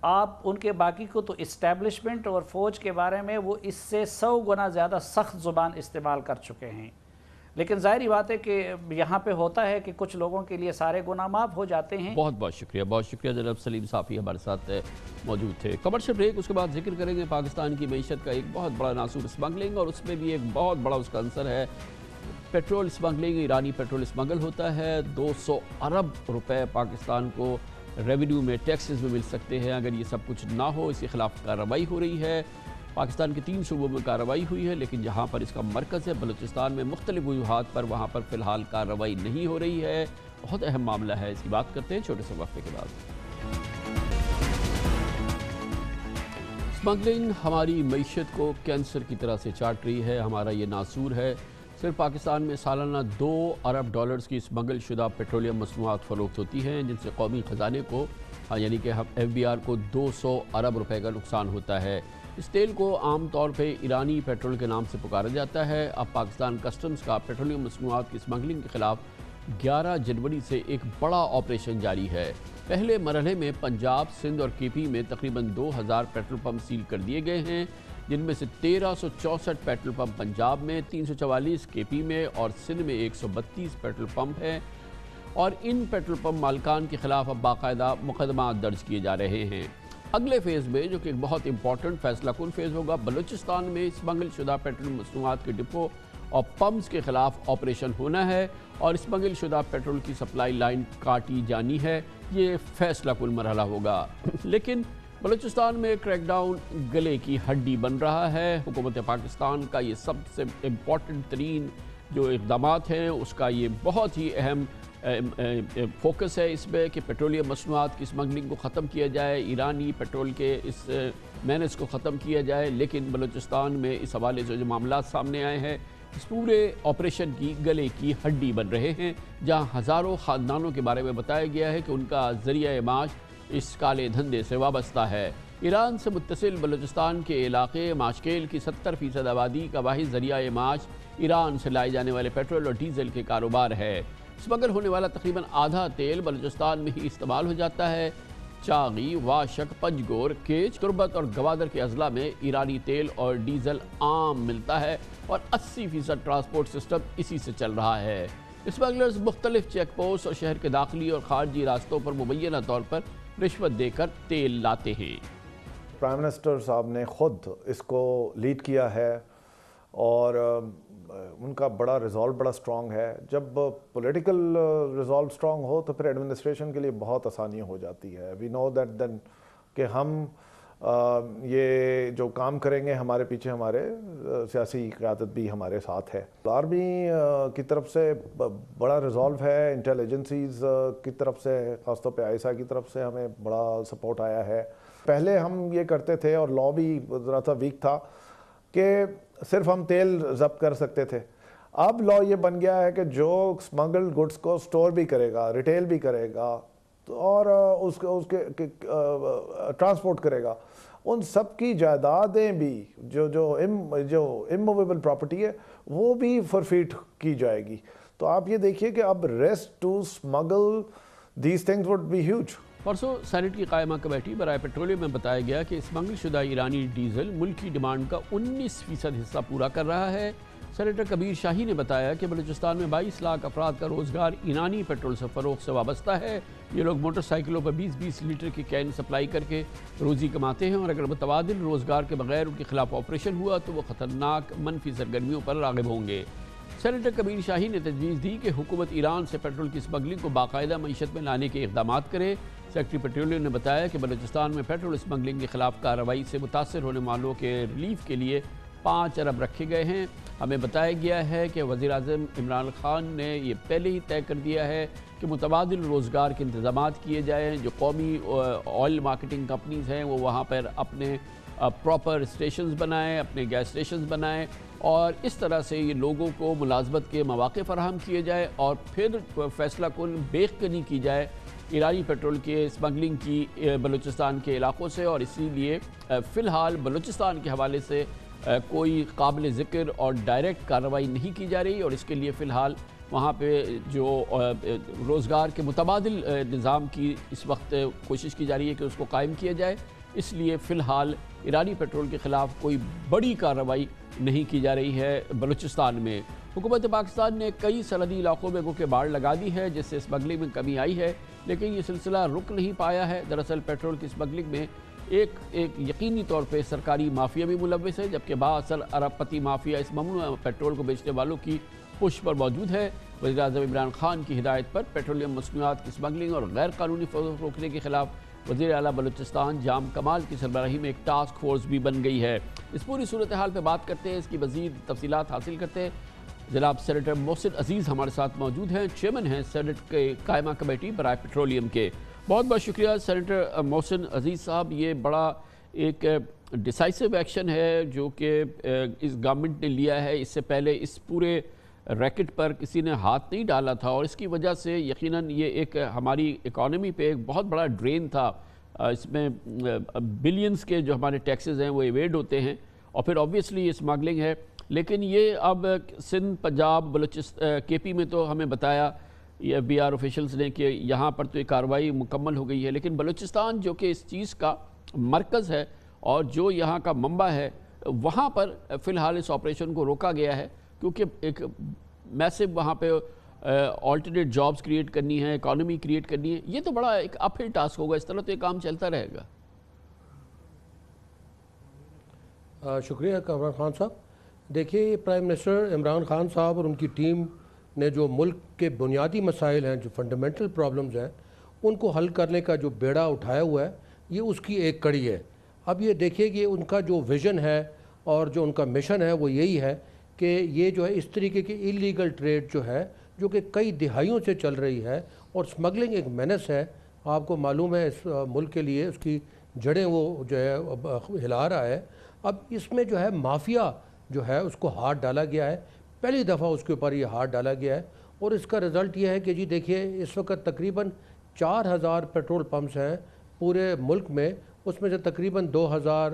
Speaker 15: आप उनके बाकी को तो इस्टेब्लिशमेंट और फ़ौज के बारे में वो इससे 100 गुना ज़्यादा सख्त ज़ुबान इस्तेमाल कर चुके हैं। लेकिन ज़ाहिर बात है कि यहाँ पे होता है कि कुछ लोगों के लिए सारे गुनाह माफ़ हो जाते हैं।
Speaker 2: बहुत बहुत शुक्रिया जनाब सलीम साफ़ी हमारे साथ मौजूद थे। कमर्शियल ब्रेक, उसके बाद जिक्र करेंगे पाकिस्तान की मईशत का एक बहुत बड़ा नासूर स्मगलिंग, और उसमें भी एक बहुत बड़ा उसका आंसर है पेट्रोल स्मगलिंग। ईरानी पेट्रोल स्मगल होता है, 200 अरब रुपए पाकिस्तान को रेवेन्यू में, टैक्सेस में मिल सकते हैं। अगर ये सब कुछ ना हो, इसके खिलाफ कार्रवाई हो रही है। पाकिस्तान के 3 सूबों में कार्रवाई हुई है, लेकिन जहाँ पर इसका मरकज़ है बलूचिस्तान में मुख्तलिफ वजूहात पर वहाँ पर फ़िलहाल कार्रवाई नहीं हो रही है। बहुत अहम मामला है, इसकी बात करते हैं छोटे से वक्फे के बाद। स्मगलिंग हमारी मईशत को कैंसर की तरह से चाट रही है। हमारा ये नासूर है। सिर्फ पाकिस्तान में सालाना 2 अरब डॉलर्स की स्मगल शुदा पेट्रोलियम मसनूआत फ़रोख्त होती हैं, जिनसे कौमी ख़जाने को यानी कि FBR को 200 अरब रुपए का नुकसान होता है। इस तेल को आम तौर पे ईरानी पेट्रोल के नाम से पुकारा जाता है। अब पाकिस्तान कस्टम्स का पेट्रोलियम मसनूआत की स्मगलिंग के ख़िलाफ़ 11 जनवरी से एक बड़ा ऑपरेशन जारी है। पहले मरहले में पंजाब, सिंध और KP में तकरीबन 2000 पेट्रोल पंप सील कर दिए गए हैं, जिनमें से 1364 पेट्रोल पंप पंजाब में, 344 KP में और सिंध में 132 पेट्रोल पंप हैं। और इन पेट्रोल पंप मालिकान के ख़िलाफ़ अब बाकायदा मुकदमा दर्ज किए जा रहे हैं। अगले फ़ेज़ में, जो कि एक बहुत इंपॉर्टेंट फैसला कुन फ़ेज़ होगा, बलूचिस्तान में स्मगल शुदा पेट्रोल मसनूआत के डिपो और पंप्स के ख़िलाफ़ ऑपरेशन होना है और स्मगल शुदा पेट्रोल की सप्लाई लाइन काटी जानी है। ये फैसला कुल मरहला होगा। लेकिन बलूचिस्तान में क्रैकडाउन गले की हड्डी बन रहा है। हुकूमत पाकिस्तान का ये सबसे इम्पॉर्टेंट तरीन जो इक़दामात हैं, उसका ये बहुत ही अहम फोकस है इसमें कि पेट्रोलियम मसनूआत की स्मगलिंग को ख़त्म किया जाए, ईरानी पेट्रोल के इस मैनेज को ख़त्म किया जाए। लेकिन बलूचिस्तान में इस हवाले से जो मामला सामने आए हैं इस पूरे ऑपरेशन की गले की हड्डी बन रहे हैं, जहां हज़ारों ख़ानदानों के बारे में बताया गया है कि उनका ज़रिया माश इस काले धंधे से वाबस्ता है। ईरान से मुत्तसिल बलूचिस्तान के इलाके माशकेल की 70% आबादी का वाहिद ज़रिया माश ईरान से लाए जाने वाले पेट्रोल और डीज़ल के कारोबार है। स्मगल होने वाला तकरीबन आधा तेल बलूचिस्तान में ही इस्तेमाल हो जाता है। चागी, वाशक, पंजगोर, केच, तुरबत और गवादर के अजला में ईरानी तेल और डीजल आम मिलता है और 80% ट्रांसपोर्ट सिस्टम इसी से चल रहा है। स्मगलर्स मुख्तलिफ चेक पोस्ट और शहर के दाखिली और खारजी रास्तों पर मुबैना तौर पर रिश्वत देकर तेल लाते हैं।
Speaker 16: प्राइम मिनिस्टर साहब ने ख़ुद इसको लीड किया है और उनका बड़ा रिज़ॉल्व बड़ा स्ट्रॉन्ग है। जब पॉलिटिकल रिज़ॉल्व स्ट्रॉन्ग हो तो फिर एडमिनिस्ट्रेशन के लिए बहुत आसानी हो जाती है। वी नो दैट देन कि हम ये जो काम करेंगे हमारे पीछे हमारे सियासी क़यादत भी हमारे साथ है। आर्मी की तरफ से बड़ा रिज़ॉल्व है, इंटेलिजेंसीज़ की तरफ से ख़ासतौर पे ISI की तरफ से हमें बड़ा सपोर्ट आया है। पहले हम ये करते थे और लॉ भी ज़रा सा वीक था कि सिर्फ हम तेल ज़ब्त कर सकते थे। अब लॉ ये बन गया है कि जो स्मगल गुड्स को स्टोर भी करेगा, रिटेल भी करेगा और उसके ट्रांसपोर्ट करेगा, उन सब की जायदादें भी जो इमूवेबल प्रॉपर्टी है वो भी फॉरफीट की जाएगी। तो आप ये देखिए कि अब rest to smuggle these things would be huge.
Speaker 2: परसों सेनेट की कायमा कमेटी बराए पेट्रोलियम में बताया गया कि स्मगल शुदा ईरानी डीजल मुल्क की डिमांड का 19% हिस्सा पूरा कर रहा है। सेनेटर कबीर शाही ने बताया कि बलूचिस्तान में 22 लाख अफराद का रोज़गार ईरानी पेट्रोल से फ़रोख्त से वाबस्ता है। ये लोग मोटरसाइकिलों पर 20-20 लीटर की कैन सप्लाई करके रोज़ी कमाते हैं और अगर मुतबादिल रोज़गार के बगैर उनके खिलाफ ऑपरेशन हुआ तो वो ख़तरनाक मनफी सरगर्मियों पर राग़िब होंगे। सेनेटर कबीर शाही ने तजवीज़ दी कि हुकूमत ईरान से पेट्रोल की स्मगलिंग को बाकायदा मईशत में लाने के इक़दाम करे। सेक्रेटरी पेट्रोलियम ने बताया कि बलूचिस्तान में पेट्रोल स्मगलिंग के खिलाफ कार्रवाई से मुतासर होने वालों के रिलीफ के लिए 5 अरब रखे गए हैं। हमें बताया गया है कि वज़ीर-ए-आज़म इमरान खान ने ये पहले ही तय कर दिया है कि मुतबादिल रोज़गार के इंतज़ाम किए जाएँ। जो कौमी ऑयल मार्केटिंग कंपनीज़ हैं वो वहाँ पर अपने प्रॉपर स्टेशंस बनाएँ, अपने गैस स्टेशंस बनाएँ और इस तरह से ये लोगों को मुलाजमत के मौक़े फराहम किए जाए और फिर फ़ैसला कुन बेखनी की जाए ईरानी पेट्रोल के स्मगलिंग की बलूचिस्तान के इलाकों से। और इसीलिए फ़िलहाल बलूचिस्तान के हवाले से कोई काबिल ज़िक्र और डायरेक्ट कार्रवाई नहीं की जा रही और इसके लिए फ़िलहाल वहाँ पे जो रोज़गार के मुतबादिल निज़ाम की इस वक्त कोशिश की जा रही है कि उसको कायम किया जाए। इसलिए फ़िलहाल ईरानी पेट्रोल के ख़िलाफ़ कोई बड़ी कार्रवाई नहीं की जा रही है बलूचिस्तान में। हुकूमत पाकिस्तान ने कई सरहदी इलाकों में गो के बाड़ लगा दी है जिससे स्मगलिंग में कमी आई है, लेकिन ये सिलसिला रुक नहीं पाया है। दरअसल पेट्रोल की स्मगलिंग में एक यकीनी तौर पे सरकारी माफिया भी मुलव्वस है, जबकि बाअसर अरबपति माफिया इस ममनूअ पेट्रोल को बेचने वालों की पुश पर मौजूद है। वज़ीर-ए-आज़म इमरान खान की हिदायत पर पेट्रोलियम मसनूआत की स्मगलिंग और गैर कानूनी फ़रोख्त रोकने के खिलाफ वज़ीर आला बलूचिस्तान जाम कमाल की सरबराही में एक टास्क फोर्स भी बन गई है। इस पूरी सूरत हाल पर बात करते हैं, इसकी मज़ीद तफसीलात हासिल करते हैं। जनाब सेनेटर मोहसिन अजीज़ हमारे साथ मौजूद हैं, चेयरमैन हैं सेनेट के कायमा कमेटी बराए पेट्रोलियम के। बहुत बहुत शुक्रिया सेनेटर मोहसिन अजीज़ साहब। ये बड़ा एक डिसाइसिव एक्शन है जो कि इस गवर्नमेंट ने लिया है। इससे पहले इस पूरे रैकेट पर किसी ने हाथ नहीं डाला था और इसकी वजह से यकीनन ये एक हमारी इकॉनमी पे एक बहुत बड़ा ड्रेन था। इसमें बिलियंस के जो हमारे टैक्सेस हैं वो एवेड होते हैं और फिर ऑब्वियसली ये स्मगलिंग है। लेकिन ये अब सिंध, पंजाब, बलूचिस्तान, KP में तो हमें बताया ये FBR ऑफिशल्स ने कि यहाँ पर तो ये कार्रवाई मुकम्मल हो गई है, लेकिन बलूचिस्तान जो कि इस चीज़ का मरकज़ है और जो यहाँ का मंबा है वहाँ पर फ़िलहाल इस ऑपरेशन को रोका गया है क्योंकि एक मैसिव वहाँ पे ऑल्टरनेट जॉब्स क्रिएट करनी है, इकॉनमी क्रिएट करनी है। ये तो बड़ा एक अपहिल टास्क होगा, इस तरह तो ये काम चलता रहेगा।
Speaker 17: शुक्रिया कामरान खान साहब। देखिए, प्राइम मिनिस्टर इमरान खान साहब और उनकी टीम ने जो मुल्क के बुनियादी मसाइल हैं, जो फंडामेंटल प्रॉब्लम्स हैं, उनको हल करने का जो बेड़ा उठाया हुआ है, ये उसकी एक कड़ी है। अब ये देखिए कि उनका जो विज़न है और जो उनका मिशन है वो यही है कि ये जो है इस तरीके की इलीगल ट्रेड जो है جو کہ کئی دہائیوں سے چل رہی ہے، اور سمگلنگ ایک مینس ہے، آپ کو معلوم ہے اس ملک کے لیے اس کی جڑیں وہ جو ہے ہلا رہا ہے۔ اب اس میں جو ہے مافیا جو ہے اس کو ہاتھ ڈالا گیا ہے، پہلی دفعہ اس کے اوپر یہ ہاتھ ڈالا گیا ہے، اور اس کا رزلٹ یہ ہے کہ جی دیکھیے اس وقت تقریباً 4000 پیٹرول پمپس ہیں پورے ملک میں، اس میں سے تقریباً 2000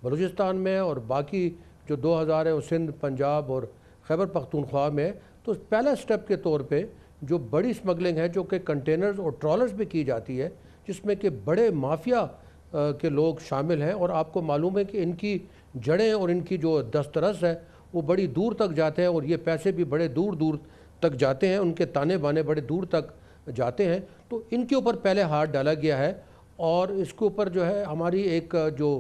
Speaker 17: بلوچستان میں، اور باقی جو 2000 ہیں وہ سندھ، پنجاب اور خیبر پختونخوا میں۔ تو پہلا سٹیپ کے طور پہ جو بڑی سمگلنگ ہے جو کہ کنٹینرز اور ٹرالرز پہ کی جاتی ہے، جس میں کہ بڑے مافیا کے لوگ شامل ہیں، اور آپ کو معلوم ہے کہ ان کی جڑیں اور ان کی جو دسترس ہے وہ بڑی دور تک جاتے ہیں، اور یہ پیسے بھی بڑے دور دور تک جاتے ہیں، ان کے تانے بانے بڑے دور تک جاتے ہیں۔ تو ان کے اوپر پہلے ہاتھ ڈالا گیا ہے، اور اس کے اوپر جو ہے ہماری ایک جو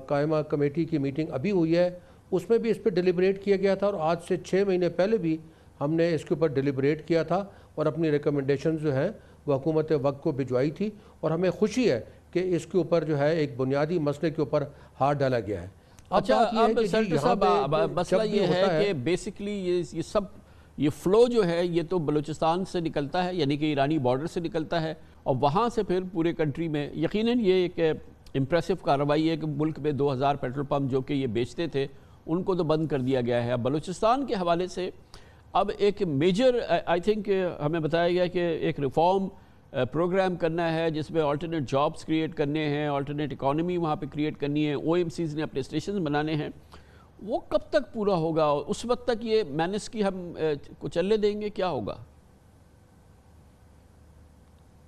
Speaker 17: قائمہ کمیٹی کی میٹنگ ابھی ہوئی ہے اس میں بھی اس پہ ڈیلیبریٹ کیا گیا تھا، اور آج سے 6 مہینے پہلے بھی ہم نے اس کے اوپر ڈیلیبریٹ کیا تھا اور اپنی ریکمنڈیشنز جو ہیں وہ حکومت وقت کو بھجوائی تھی، اور ہمیں خوشی ہے کہ اس کے اوپر جو ہے ایک بنیادی مسئلے کے اوپر ہاتھ ڈالا گیا ہے۔
Speaker 2: اچھا، اب سینیٹر صاحب مسئلہ یہ ہے کہ بیسکلی یہ سب یہ فلو جو ہے یہ تو بلوچستان سے نکلتا ہے، یعنی کہ ایرانی بارڈر سے نکلتا ہے، اور وہاں سے پھر پورے کنٹری میں یقیناً یہ ایک امپریسو کارروائی ہے کہ ملک میں 2000 پیٹرول پمپ جو کہ یہ بیچتے تھے ان کو تو بند کر دیا گیا ہے۔ اب بلوچستان کے حوالے سے اب ایک میجر آئی تھنک ہمیں بتایا گیا کہ ایک ریفارم پروگرام کرنا ہے جس میں آلٹرنیٹ جابز کریٹ کرنے ہیں، آلٹرنیٹ اکانومی وہاں پہ کریٹ کرنی ہے، او ایم سیز نے اپنے اسٹیشنز بنانے ہیں۔ وہ کب تک پورا ہوگا؟ اس وقت تک یہ مینس کی ہم کو چلنے دیں گے؟ کیا ہوگا؟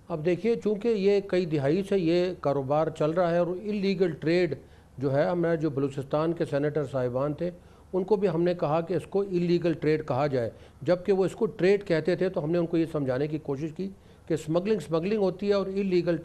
Speaker 17: اب دیکھیے چونکہ یہ کئی دہائی سے یہ کاروبار چل رہا ہے، اور اللیگل ٹریڈ جو ہے، ہمیں جو بلوچستان کے سینیٹر صاحبان تھے ان کو بھی ہم نے کہا کہ اس کو اللیگل ٹریڈ کہا جائے، جبکہ وہ اس کو ٹریڈ کہتے تھے، تو ہم نے ان کو یہ سمجھانے کی کوشش کی کہ سمگلنگ ہوتی ہے اور اللیگل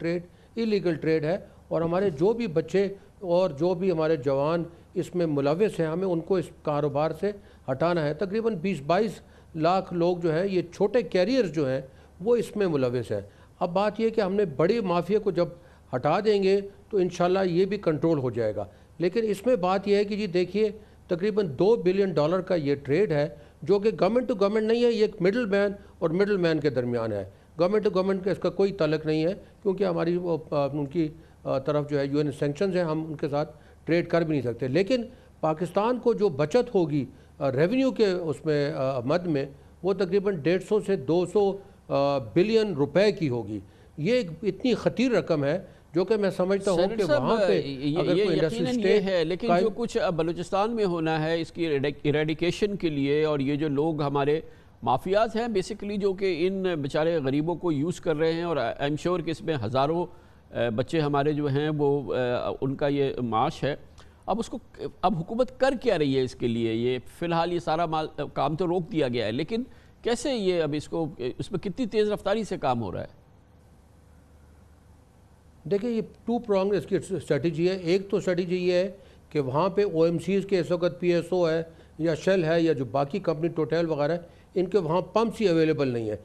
Speaker 17: ٹریڈ ہے، اور ہمارے جو بھی بچے اور جو بھی ہمارے جوان اس میں ملوث ہیں ہمیں ان کو اس کاروبار سے ہٹانا ہے۔ تقریباً 20-22 لاکھ لوگ جو ہیں، یہ چھوٹے کیریئرز جو ہیں وہ اس میں ملوث ہیں۔ اب بات یہ کہ ہم نے بڑی مافیا کو جب ہٹا دیں گے تو انشاءاللہ یہ بھی کنٹرول ہو جائے گا، لیکن اس میں بات یہ ہے کہ جی دیکھیے تقریباً $2 بلین کا یہ ٹریڈ ہے جو کہ گورنمنٹ ٹو گورنمنٹ نہیں ہے، یہ ایک مڈل مین اور مڈل مین کے درمیان ہے، گورنمنٹ ٹو گورنمنٹ کا اس کا کوئی تعلق نہیں ہے، کیونکہ ہماری ان کی طرف جو ہے UN سینکشنز ہیں، ہم ان کے ساتھ ٹریڈ کر بھی نہیں سکتے۔ لیکن پاکستان کو جو بچت ہوگی ریونیو کے اس میں مد میں، وہ تقریباً 150 سے 200 بلین روپے کی ہوگی۔ یہ ایک اتنی خطیر رقم ہے جو کہ میں سمجھتا ہوں کہ وہاں پہ اگر کوئی انڈسٹریل اسٹیٹ
Speaker 2: ہے، لیکن جو کچھ بلوچستان میں ہونا ہے اس کی ایریڈیکیشن کے لیے، اور یہ جو لوگ ہمارے مافیاز ہیں بیسیکلی جو کہ ان بیچارے غریبوں کو یوز کر رہے ہیں، اور آئی ایم شیور کہ اس میں ہزاروں بچے ہمارے جو ہیں وہ ان کا یہ معاش ہے۔ اب اس کو اب حکومت کر کیا رہی ہے اس کے لیے؟ یہ فی الحال یہ سارا کام تو روک دیا گیا ہے، لیکن کیسے یہ اب اس میں کتنی تیز رفتاری سے کام ہو رہا ہے؟
Speaker 17: دیکھیں یہ 2 پرونگ اس کی اسٹریٹجی ہے۔ ایک تو اسٹریٹجی یہ ہے کہ وہاں پہ OMCs کے اس وقت PSO ہے یا شیل ہے یا جو باقی کمپنی ٹوٹل وغیرہ ان کے وہاں پمپس ہی اویلیبل نہیں ہے،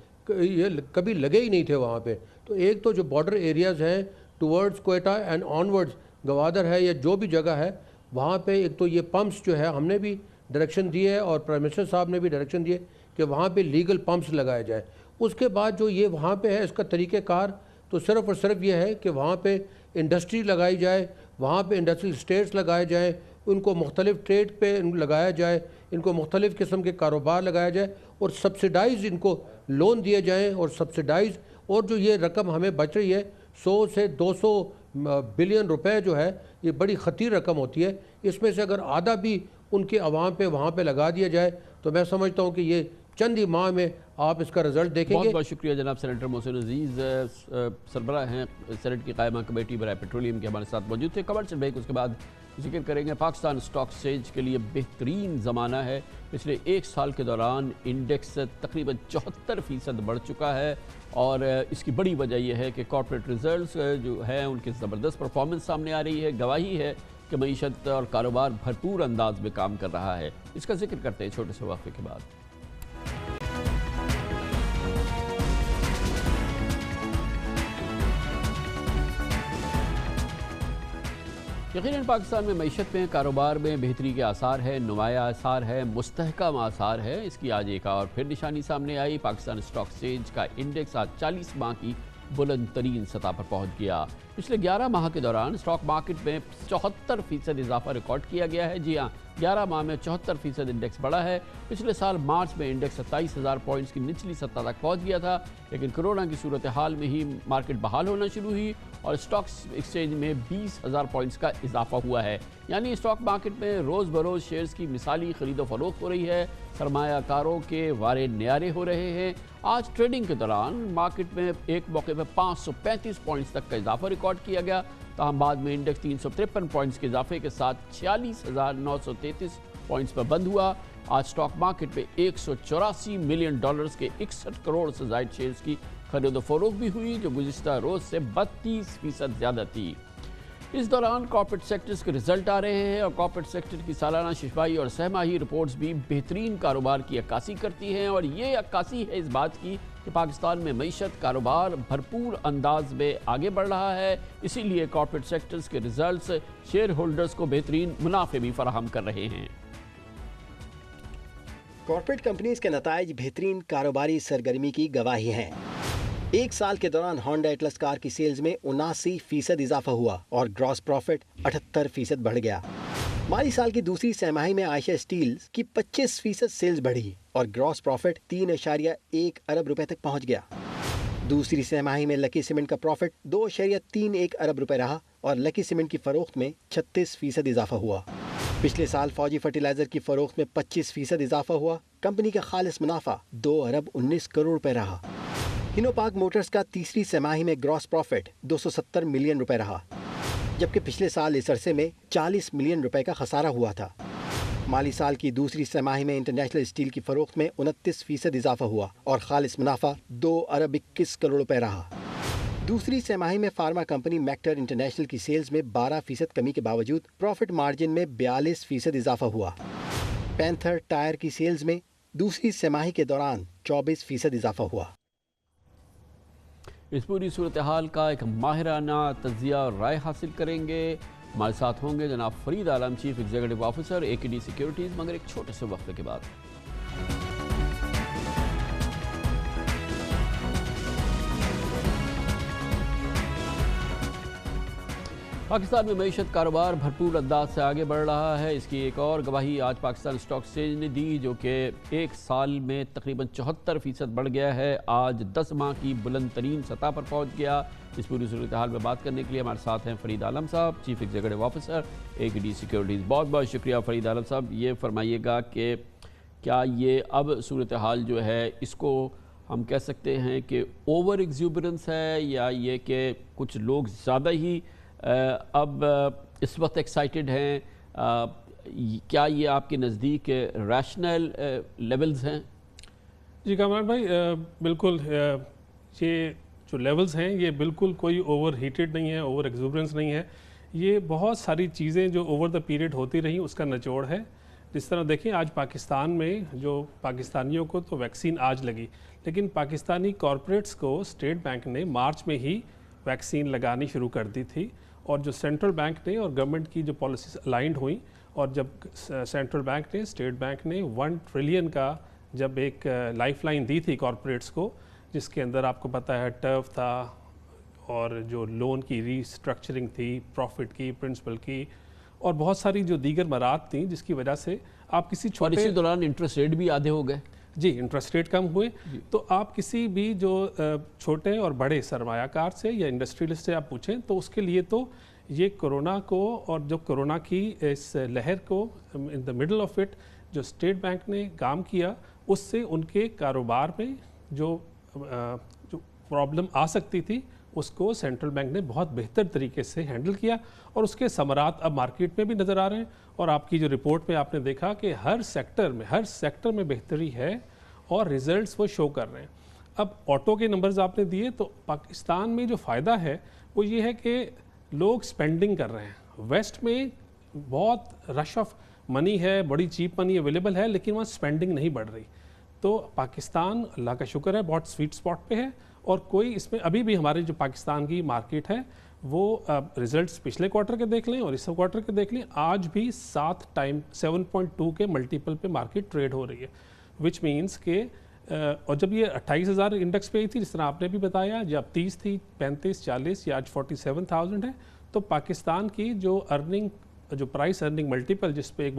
Speaker 17: یہ کبھی لگے ہی نہیں تھے وہاں پہ۔ تو ایک تو جو بارڈر ایریاز ہیں towards Quetta and onwards, Gwadar ہے یا جو بھی جگہ ہے، وہاں پہ ایک تو یہ پمپس جو ہے ہم نے بھی ڈائریکشن دی ہے اور پرائم منسٹر صاحب نے بھی ڈائریکشن دی ہے کہ وہاں پہ لیگل پمپس لگائے جائیں۔ اس کے بعد جو یہ وہاں پہ ہے اس کا طریقہ کار تو صرف اور صرف یہ ہے کہ وہاں پہ انڈسٹری لگائی جائے، وہاں پہ انڈسٹریل اسٹیٹس لگائے جائیں، ان کو مختلف ٹریڈ پہ لگایا جائے، ان کو مختلف قسم کے کاروبار لگایا جائے، اور سبسیڈائز ان کو لون دیے جائیں، اور سبسیڈائز اور جو یہ رقم ہمیں بچ رہی ہے 100 سے 200 بلین روپے جو ہے، یہ بڑی خطیر رقم ہوتی ہے۔ اس میں سے اگر آدھا بھی ان کے عوام پہ وہاں پہ لگا دیا جائے تو میں سمجھتا ہوں کہ یہ چند ہی ماہ میں آپ اس کا رزلٹ دیکھیں گے۔
Speaker 2: بہت بہت شکریہ جناب سینیٹر محسن عزیز، سربراہ ہیں سینٹ کی قائمہ کمیٹی برائے پیٹرولیم کے ہمارے ساتھ موجود تھے۔ کمرشل بریک، اس کے بعد ذکر کریں گے پاکستان سٹاک ایکسچینج کے لیے بہترین زمانہ ہے۔ پچھلے 1 سال کے دوران انڈیکس تقریباً 74% بڑھ چکا ہے، اور اس کی بڑی وجہ یہ ہے کہ کارپوریٹ ریزلٹس جو ہیں ان کی زبردست پرفارمنس سامنے آ رہی ہے، گواہی ہے کہ معیشت اور کاروبار بھرپور انداز میں کام کر رہا ہے۔ اس کا ذکر کرتے ہیں چھوٹے سے وقفے کے بعد۔ यकीनन पाकिस्तान में मईशत में कारोबार में बेहतरी के आसार है, नुमाया आसार है, मुस्तहकम आसार है। इसकी आज एक और फिर निशानी सामने आई। पाकिस्तान स्टॉक एक्सचेंज का इंडेक्स आज 40 माह की बुलंद तरीन सतह पर पहुंच गया। पिछले 11 माह के दौरान स्टॉक मार्केट में 74% इजाफा रिकॉर्ड किया गया है। जी हाँ, 11 माह में 74% इंडेक्स बढ़ा है। पिछले साल मार्च में इंडेक्स 27,000 पॉइंट्स की निचली सतह तक पहुंच गया था, लेकिन कोरोना की सूरत हाल में ही मार्केट बहाल होना शुरू हुई और स्टॉक एक्सचेंज में 20,000 पॉइंट्स का इजाफा हुआ है। यानी स्टॉक मार्केट में रोज़ बरोज़ शेयर्स की मिसाली खरीदो फरोख्त हो रही है, सरमायाकारों के वारे न्यारे हो रहे हैं। आज ट्रेडिंग के दौरान मार्केट में एक मौके पर 535 पॉइंट्स तक का इजाफा रिकॉर्ड किया गया। ताहम बाद में इंडेक्स 353 पॉइंट्स के इजाफे के साथ 46,933 पॉइंट्स पर बंद हुआ। आज स्टॉक मार्केट में $184 मिलियन के 61 करोड़ से ज़ायद शेयर्स की खरीदो फरोख्त भी हुई, जो गुज़िश्ता रोज़ से 32% ज़्यादा थी। इस दौरान कॉर्पोरेट सेक्टर्स के रिजल्ट आ रहे हैं और कॉर्पोरेट सेक्टर की सालाना शफाई और सहमाही रिपोर्ट्स भी बेहतरीन कारोबार की अक्कासी करती हैं और ये अक्कासी है इस बात की कि पाकिस्तान में मईशत कारोबार भरपूर अंदाज में आगे बढ़ रहा है। इसीलिए कॉर्पोरेट सेक्टर्स के रिजल्ट्स शेयर होल्डर्स को बेहतरीन मुनाफे भी फराहम कर रहे हैं।
Speaker 18: कॉर्पोरेट कंपनीज के नताइज बेहतरीन कारोबारी सरगर्मी की गवाही हैं। एक साल के दौरान होंडा एटलस कार की सेल्स में 79% इजाफा हुआ और ग्रॉस प्रॉफिट 78% बढ़ गया। माली साल की दूसरी सहमाही में आयशा स्टील्स की 25% सेल्स बढ़ी और ग्रॉस प्रॉफिट 3.1 अरब रुपए तक पहुंच गया। दूसरी सहमाही में लकी सीमेंट का प्रॉफिट 2.31 अरब रुपए रहा और लकी सीमेंट की फरोख्त में 36% इजाफा हुआ। पिछले साल फौजी फर्टिलाइजर की फरोख्त में 25% इजाफा हुआ। कंपनी का खालिस मुनाफा 2 अरब 19 करोड़ रुपए रहा। हिनोपाक मोटर्स का तीसरी सहमाही में ग्रॉस प्रॉफिट 270 मिलियन रुपए रहा, जबकि पिछले साल इस अरसे में 40 मिलियन रुपए का खसारा हुआ था। माली साल की दूसरी सहमाही में इंटरनेशनल स्टील की फरोख्त में 29% इजाफा हुआ और खालिस मुनाफा 2 अरब 21 करोड़ रुपए रहा। दूसरी सहमाही में फार्मा कंपनी मैक्टर इंटरनेशनल की सेल्स में 12% कमी के बावजूद प्रॉफिट मार्जिन में 42% इजाफा हुआ। पैंथर टायर की सेल्स में दूसरी सहमाही के दौरान 24% इजाफा हुआ।
Speaker 2: इस पूरी सूरत हाल का एक माहिराना तज्जिया और राय हासिल करेंगे। हमारे साथ होंगे जनाब Farid Alam, chief executive officer AKD securities, मगर एक छोटे से वक्फे के बाद। पाकिस्तान में मईशत कारोबार भरपूर अंदाज से आगे बढ़ रहा है। इसकी एक और गवाही आज पाकिस्तान स्टॉक एक्सचेंज ने दी, जो कि एक साल में तकरीबन 74% बढ़ गया है। आज 10 माह की बुलंद तरीन सतह पर पहुंच गया। इस पूरी सूरत हाल में बात करने के लिए हमारे साथ हैं फरीद आलम साहब, chief executive officer AKD securities. बहुत बहुत शुक्रिया फरीद आलम साहब। ये फरमाइएगा कि क्या ये अब सूरत हाल जो है इसको हम कह सकते हैं कि ओवर एग्जूबरेंस है, या ये कि कुछ लोग ज़्यादा ही अब इस वक्त एक्साइटेड हैं? क्या ये आपके नज़दीक रैशनल लेवल्स हैं?
Speaker 19: जी कामरान भाई, बिल्कुल ये जो लेवल्स हैं ये बिल्कुल कोई ओवर हीटेड नहीं है, ओवर एक्सूबरेंस नहीं है। ये बहुत सारी चीज़ें जो ओवर द पीरियड होती रही उसका निचोड़ है। जिस तरह देखें, आज पाकिस्तान में जो पाकिस्तानियों को तो वैक्सीन आज लगी, लेकिन पाकिस्तानी कॉरपोरेट्स को स्टेट बैंक ने मार्च में ही वैक्सीन लगानी शुरू कर दी थी। और जो सेंट्रल बैंक ने और गवर्नमेंट की जो पॉलिसीज अलाइंड हुई, और जब सेंट्रल बैंक ने, स्टेट बैंक ने 1 ट्रिलियन का जब एक लाइफलाइन दी थी कॉरपोरेट्स को, जिसके अंदर आपको पता है टर्फ था और जो लोन की रीस्ट्रक्चरिंग थी, प्रॉफिट की, प्रिंसिपल की, और बहुत सारी जो दीगर मराहत थी, जिसकी वजह से आप किसी छोटे,
Speaker 2: और इसी दौरान इंटरेस्ट रेट भी आधे हो गए।
Speaker 19: जी, इंटरेस्ट रेट कम हुए, तो आप किसी भी जो छोटे और बड़े सरमायाकार से या इंडस्ट्रियलिस्ट से आप पूछें तो उसके लिए तो ये कोरोना को, और जो कोरोना की इस लहर को in the middle of it जो स्टेट बैंक ने काम किया, उससे उनके कारोबार में जो प्रॉब्लम आ सकती थी उसको सेंट्रल बैंक ने बहुत बेहतर तरीके से हैंडल किया और उसके समरात अब मार्केट में भी नज़र आ रहे हैं। और आपकी जो रिपोर्ट में आपने देखा कि हर सेक्टर में बेहतरी है और रिजल्ट्स वो शो कर रहे हैं। अब ऑटो के नंबर्स आपने दिए, तो पाकिस्तान में जो फ़ायदा है वो ये है कि लोग स्पेंडिंग कर रहे हैं। वेस्ट में बहुत रश ऑफ मनी है, बड़ी चीप मनी अवेलेबल है, लेकिन वहाँ स्पेंडिंग नहीं बढ़ रही। तो पाकिस्तान अल्लाह का शुक्र है बहुत स्वीट स्पॉट पे है, और कोई इसमें अभी भी हमारे जो पाकिस्तान की मार्केट है وہ ریزلٹس پچھلے کوارٹر کے دیکھ لیں اور اس کوارٹر کے دیکھ لیں, آج بھی 7.2 کے ملٹیپل پہ مارکیٹ ٹریڈ ہو رہی ہے, وچ مینس کہ اور جب یہ 28,000 انڈیکس پہ ہی تھی جس طرح آپ نے بھی بتایا, جب 30 تھی, 35, 40 یا آج 47,000 ہے, تو پاکستان کی جو پرائس ارننگ ملٹیپل جس پہ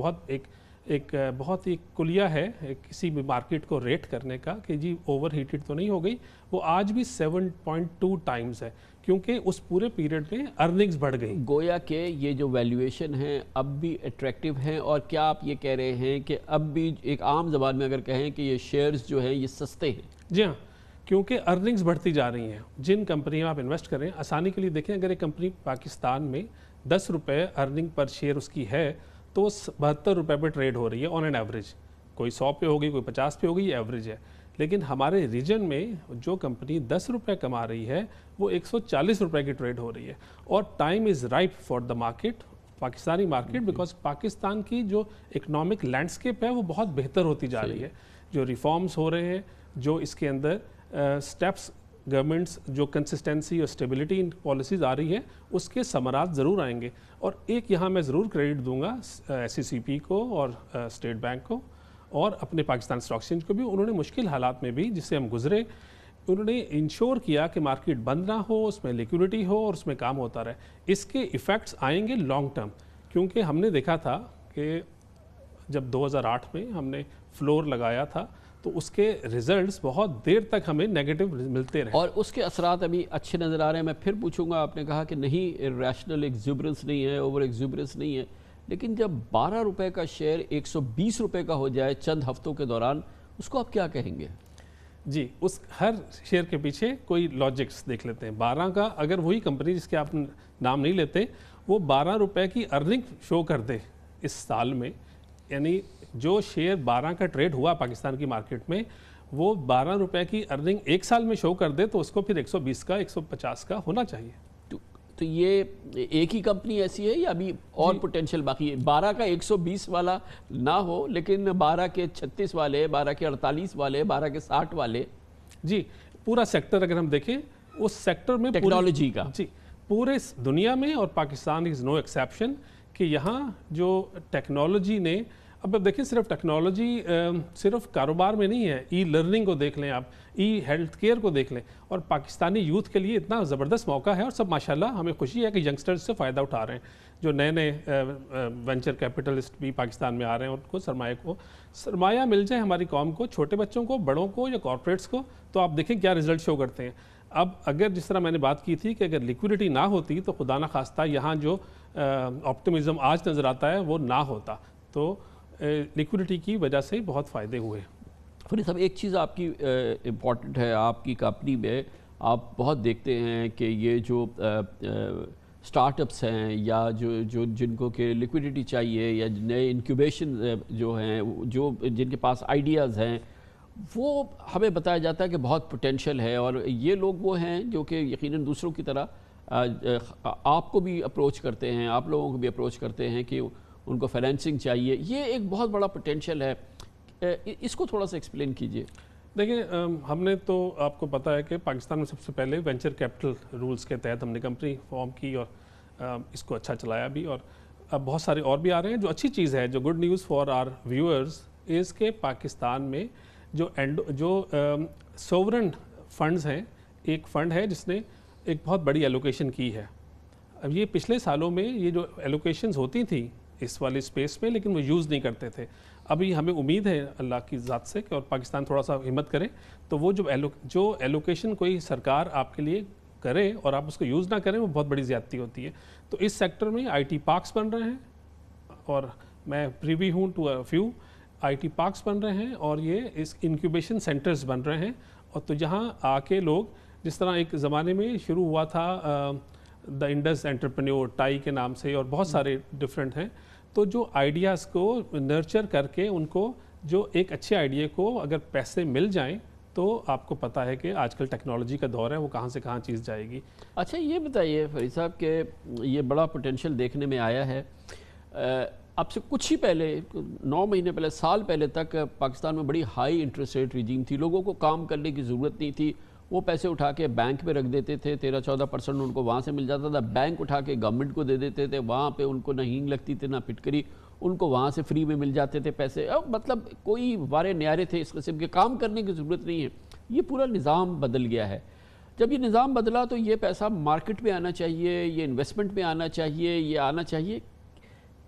Speaker 19: ایک بہت ہی کلیہ ہے کسی بھی مارکیٹ کو ریٹ کرنے کا کہ جی اوور ہیٹڈ تو نہیں ہو گئی, وہ آج بھی 7.2 ٹائمز ہے, کیونکہ اس پورے پیریڈ میں ارننگز بڑھ گئی.
Speaker 2: گویا کہ یہ جو ویلیویشن ہیں اب بھی اٹریکٹیو ہیں, اور کیا آپ یہ کہہ رہے ہیں کہ اب بھی ایک عام زبان میں اگر کہیں کہ یہ شیئرز جو ہیں یہ سستے ہیں؟
Speaker 19: جی ہاں, کیونکہ ارننگز بڑھتی جا رہی ہیں. جن کمپنی میں آپ انویسٹ کریں, آسانی کے لیے دیکھیں, اگر ایک کمپنی پاکستان میں 10 روپے ارننگ پر شیئر اس کی ہے تو 72 روپے پہ ٹریڈ ہو رہی ہے آن این ایوریج. کوئی 100 پہ ہوگی, کوئی 50 پہ ہوگی, یہ ایوریج ہے. لیکن ہمارے ریجن میں جو کمپنی 10 روپے کما رہی ہے وہ 140 روپے کی ٹریڈ ہو رہی ہے, اور time is ripe for the market, Pakistani market, because Pakistan کی جو اکنامک لینڈسکیپ ہے وہ بہت بہتر ہوتی جا رہی ہے. جو ریفارمز ہو رہے ہیں, جو اس کے اندر سٹیپس گورنمنٹس جو کنسسٹنسی اور اسٹیبلٹی ان پالیسیز آ رہی ہے اس کے ثمرات ضرور آئیں گے. اور ایک یہاں میں ضرور کریڈٹ دوں گا SCCP کو اور اسٹیٹ بینک کو اور اپنے پاکستان اسٹاک ایکسچینج کو بھی. انہوں نے مشکل حالات میں بھی جس سے ہم گزرے, انہوں نے انشور کیا کہ مارکیٹ بند نہ ہو, اس میں لیکوڈیٹی ہو اور اس میں کام ہوتا رہے. اس کے ایفیکٹس آئیں گے لانگ ٹرم, کیونکہ ہم نے دیکھا تھا کہ جب 2008 میں ہم نے فلور لگایا تھا تو اس کے ریزلٹس بہت دیر تک ہمیں نیگیٹو ملتے رہے, اور
Speaker 2: اس کے اثرات ابھی اچھے نظر آ رہے ہیں. میں پھر پوچھوں گا, آپ نے کہا کہ نہیں ریشنل ایگزوبرنس نہیں ہے, اوور ایگزوبرنس نہیں ہے, لیکن جب 12 روپے کا شیئر 120 روپے کا ہو جائے چند ہفتوں کے دوران, اس کو آپ کیا کہیں گے؟
Speaker 19: جی, اس ہر شیئر کے پیچھے کوئی لاجکس دیکھ لیتے ہیں. 12 کا اگر وہی کمپنی جس کے آپ نام نہیں لیتے وہ 12 روپے کی ارننگ شو کر دے اس سال میں, یعنی جو شیئر 12 کا ٹریڈ ہوا پاکستان کی مارکیٹ میں وہ 12 روپے کی ارننگ ایک سال میں شو کر دے, تو اس کو پھر 120 کا 150 کا ہونا چاہیے.
Speaker 2: تو یہ ایک ہی کمپنی ایسی ہے یا ابھی اور پوٹینشیل باقی ہے؟ 12 کا 120 والا نہ ہو, لیکن 12 کے 36 والے, 12 کے 48 والے, 12 کے 60 والے.
Speaker 19: جی, پورا سیکٹر اگر ہم دیکھیں اس سیکٹر میں
Speaker 2: ٹیکنالوجی کا,
Speaker 19: جی پورے دنیا میں, اور پاکستان از نو ایکسیپشن, کہ یہاں جو ٹیکنالوجی نے, اب دیکھیں صرف ٹیکنالوجی صرف کاروبار میں نہیں ہے, ای لرننگ کو دیکھ لیں آپ, ای ہیلتھ کیئر کو دیکھ لیں, اور پاکستانی یوتھ کے لیے اتنا زبردست موقع ہے, اور سب ماشاءاللہ ہمیں خوشی ہے کہ ینگسٹرز سے فائدہ اٹھا رہے ہیں. جو نئے نئے وینچر کیپٹلسٹ بھی پاکستان میں آ رہے ہیں, ان کو سرمایہ مل جائے ہماری قوم کو, چھوٹے بچوں کو, بڑوں کو یا کارپوریٹس کو, تو آپ دیکھیں کیا رزلٹ شو کرتے ہیں. اب اگر جس طرح میں نے بات کی تھی کہ اگر لیکوڈیٹی نہ ہوتی تو خدا نہ خواستہ یہاں جو آپٹیمزم آج نظر آتا ہے وہ نہ ہوتا, تو لیکوڈیٹی کی وجہ سے بہت فائدے ہوئے.
Speaker 2: فرید صاحب, ایک چیز آپ کی امپورٹنٹ ہے, آپ کی کمپنی میں آپ بہت دیکھتے ہیں کہ یہ جو سٹارٹ اپس ہیں یا جو جن کو کہ لیکوڈیٹی چاہیے یا نئے انکیوبیشن جو ہیں, جو جن کے پاس آئیڈیاز ہیں, وہ ہمیں بتایا جاتا ہے کہ بہت پوٹینشیل ہے, اور یہ لوگ وہ ہیں جو کہ یقیناً دوسروں کی طرح آپ کو بھی اپروچ کرتے ہیں, آپ لوگوں کو بھی اپروچ کرتے ہیں کہ ان کو فائنینسنگ چاہیے. یہ ایک بہت بڑا پوٹینشیل ہے, اس کو تھوڑا سا ایکسپلین کیجئے.
Speaker 19: دیکھیں, ہم نے تو آپ کو پتہ ہے کہ پاکستان میں سب سے پہلے وینچر کیپٹل رولز کے تحت ہم نے کمپنی فارم کی اور اس کو اچھا چلایا بھی, اور اب بہت سارے اور بھی آ رہے ہیں. جو اچھی چیز ہے, جو good news for our viewers is کہ پاکستان میں جو سوورن فنڈز ہیں, ایک فنڈ ہے جس نے ایک بہت بڑی ایلوکیشن کی ہے. اب یہ پچھلے سالوں میں یہ جو ایلوکیشنز ہوتی تھیں اس والی اسپیس میں, لیکن وہ یوز نہیں کرتے تھے. ابھی ہمیں امید ہے اللہ کی ذات سے کہ اور پاکستان تھوڑا سا ہمت کرے تو وہ جو ایلوکیشن کوئی سرکار آپ کے لیے کرے اور آپ اس کو یوز نہ کریں, وہ بہت بڑی زیادتی ہوتی ہے. تو اس سیکٹر میں آئی ٹی پارکس بن رہے ہیں, اور میں پریوی ہوں to few I T parks بن رہے ہیں, اور یہ اس انکیوبیشن سینٹرز بن رہے ہیں. اور تو جہاں آ کے لوگ, جس طرح ایک زمانے میں شروع ہوا تھا دا انڈس انٹرپرینیور ٹائی کے نام سے, اور بہت سارے ڈفرینٹ ہیں, تو جو آئیڈیاز کو نرچر کر کے ان کو, جو ایک اچھے آئیڈیا کو اگر پیسے مل جائیں تو آپ کو پتہ ہے کہ آج کل ٹیکنالوجی کا دور ہے, وہ کہاں سے کہاں چیز جائے گی.
Speaker 2: اچھا یہ بتائیے فرید صاحب کہ یہ بڑا پوٹینشیل دیکھنے میں آیا ہے. اب سے کچھ ہی پہلے, 9 مہینے پہلے, سال پہلے تک پاکستان میں بڑی ہائی انٹرسٹ ریٹ ریجیم تھی, لوگوں کو کام کرنے کی ضرورت نہیں تھی, वो पैसे उठा के बैंक में रख देते थे, 13-14% उनको वहाँ से मिल जाता था, बैंक उठा के गवर्नमेंट को दे देते थे, वहाँ पे उनको ना हींग लगती थी ना फिटकरी, उनको वहाँ से फ्री में मिल जाते थे पैसे। अब मतलब कोई वारे न्यारे थे, इस किस्म के काम करने की ज़रूरत नहीं है। ये पूरा निज़ाम बदल गया है। जब ये निज़ाम बदला तो ये पैसा मार्केट में आना चाहिए, ये इन्वेस्टमेंट में आना चाहिए, ये आना चाहिए।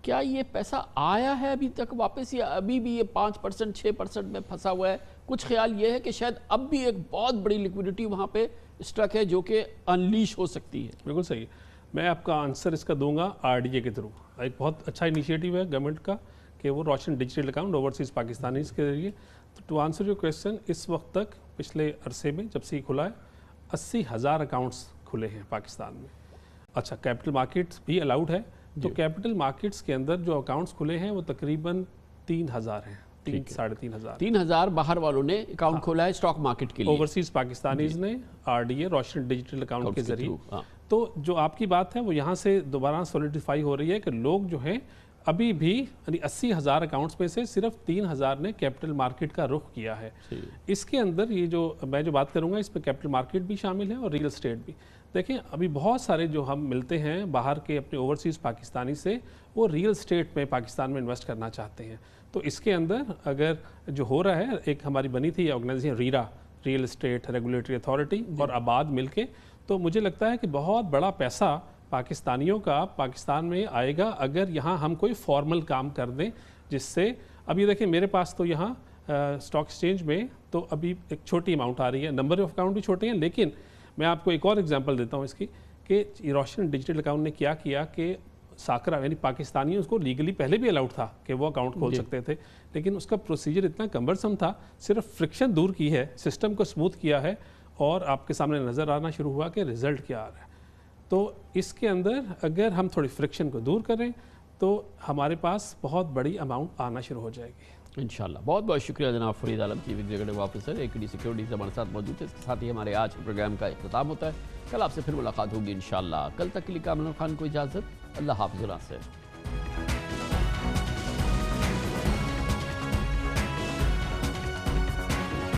Speaker 2: क्या ये पैसा आया है अभी तक वापस, या अभी भी ये 5% 6% में फंसा हुआ है? कुछ ख्याल ये है कि शायद अब भी एक बहुत बड़ी लिक्विडिटी वहाँ पे स्टक है जो कि अनलीश हो सकती है।
Speaker 19: बिल्कुल सही है। मैं आपका आंसर इसका दूंगा आरडीए के थ्रू। एक बहुत अच्छा इनिशिएटिव है गवर्नमेंट का कि वो रोशन डिजिटल अकाउंट ओवरसीज़ पाकिस्तानीज के जरिए। तो टू आंसर योर क्वेश्चन, इस वक्त तक पिछले अरसे में जब से ये खुला है 80,000 अकाउंट्स खुले हैं पाकिस्तान में। अच्छा, कैपिटल मार्केट्स भी अलाउड है, तो कैपिटल मार्केट्स के अंदर जो अकाउंट्स खुले हैं वो तकरीबन 3,000 हैं, 3,500
Speaker 2: 3,000 बाहर वालों ने अकाउंट खोला है स्टॉक मार्केट के लिए,
Speaker 19: ओवरसीज पाकिस्तानीज ने आरडीए रोशन डिजिटल अकाउंट के जरिए। तो जो आपकी बात है वो यहाँ से दोबारा सॉलिडिफाई हो रही है कि लोग जो हैं अभी भी 80,000 अकाउंट्स में से सिर्फ 3,000 ने कैपिटल मार्केट का रुख किया है। इसके अंदर ये जो मैं जो बात करूँगा इसमें कैपिटल मार्केट भी शामिल है और रियल एस्टेट भी। देखें, अभी बहुत सारे जो हम मिलते हैं बाहर के अपने ओवरसीज़ पाकिस्तानी से, वो रियल एस्टेट में पाकिस्तान में इन्वेस्ट करना चाहते हैं। तो इसके अंदर अगर जो हो रहा है, एक हमारी बनी थी organisation RERA, real estate regulatory authority और आबाद मिलके, तो मुझे लगता है कि बहुत बड़ा पैसा पाकिस्तानियों का पाकिस्तान में आएगा अगर यहाँ हम कोई फॉर्मल काम कर दें, जिससे अभी देखें मेरे पास तो यहाँ स्टॉक एक्सचेंज में तो अभी एक छोटी अमाउंट आ रही है, नंबर ऑफ अकाउंट भी छोटे हैं, लेकिन मैं आपको एक और एग्जांपल देता हूँ इसकी कि रोशन डिजिटल अकाउंट ने क्या किया कि साकरा यानी पाकिस्तानी उसको लीगली पहले भी अलाउड था कि वो अकाउंट खोल सकते थे, लेकिन उसका प्रोसीजर इतना कम्बरसम था, सिर्फ फ्रिक्शन दूर की है, सिस्टम को स्मूथ किया है और आपके सामने नज़र आना शुरू हुआ कि रिज़ल्ट क्या आ रहा है। तो इसके अंदर अगर हम थोड़ी फ्रिक्शन को दूर करें तो हमारे पास बहुत बड़ी अमाउंट आना शुरू हो जाएगी
Speaker 2: इंशाल्लाह। बहुत बहुत शुक्रिया जनाब Farid Alam, chief executive officer AKD securities हमारे साथ मौजूद है। इसके साथ ही हमारे आज के प्रोग्राम का इख्तिताम होता है। कल आपसे फिर मुलाकात होगी इंशाल्लाह। कल तक के लिए कामरान खान को इजाज़त। अल्लाह हाफ़िज़।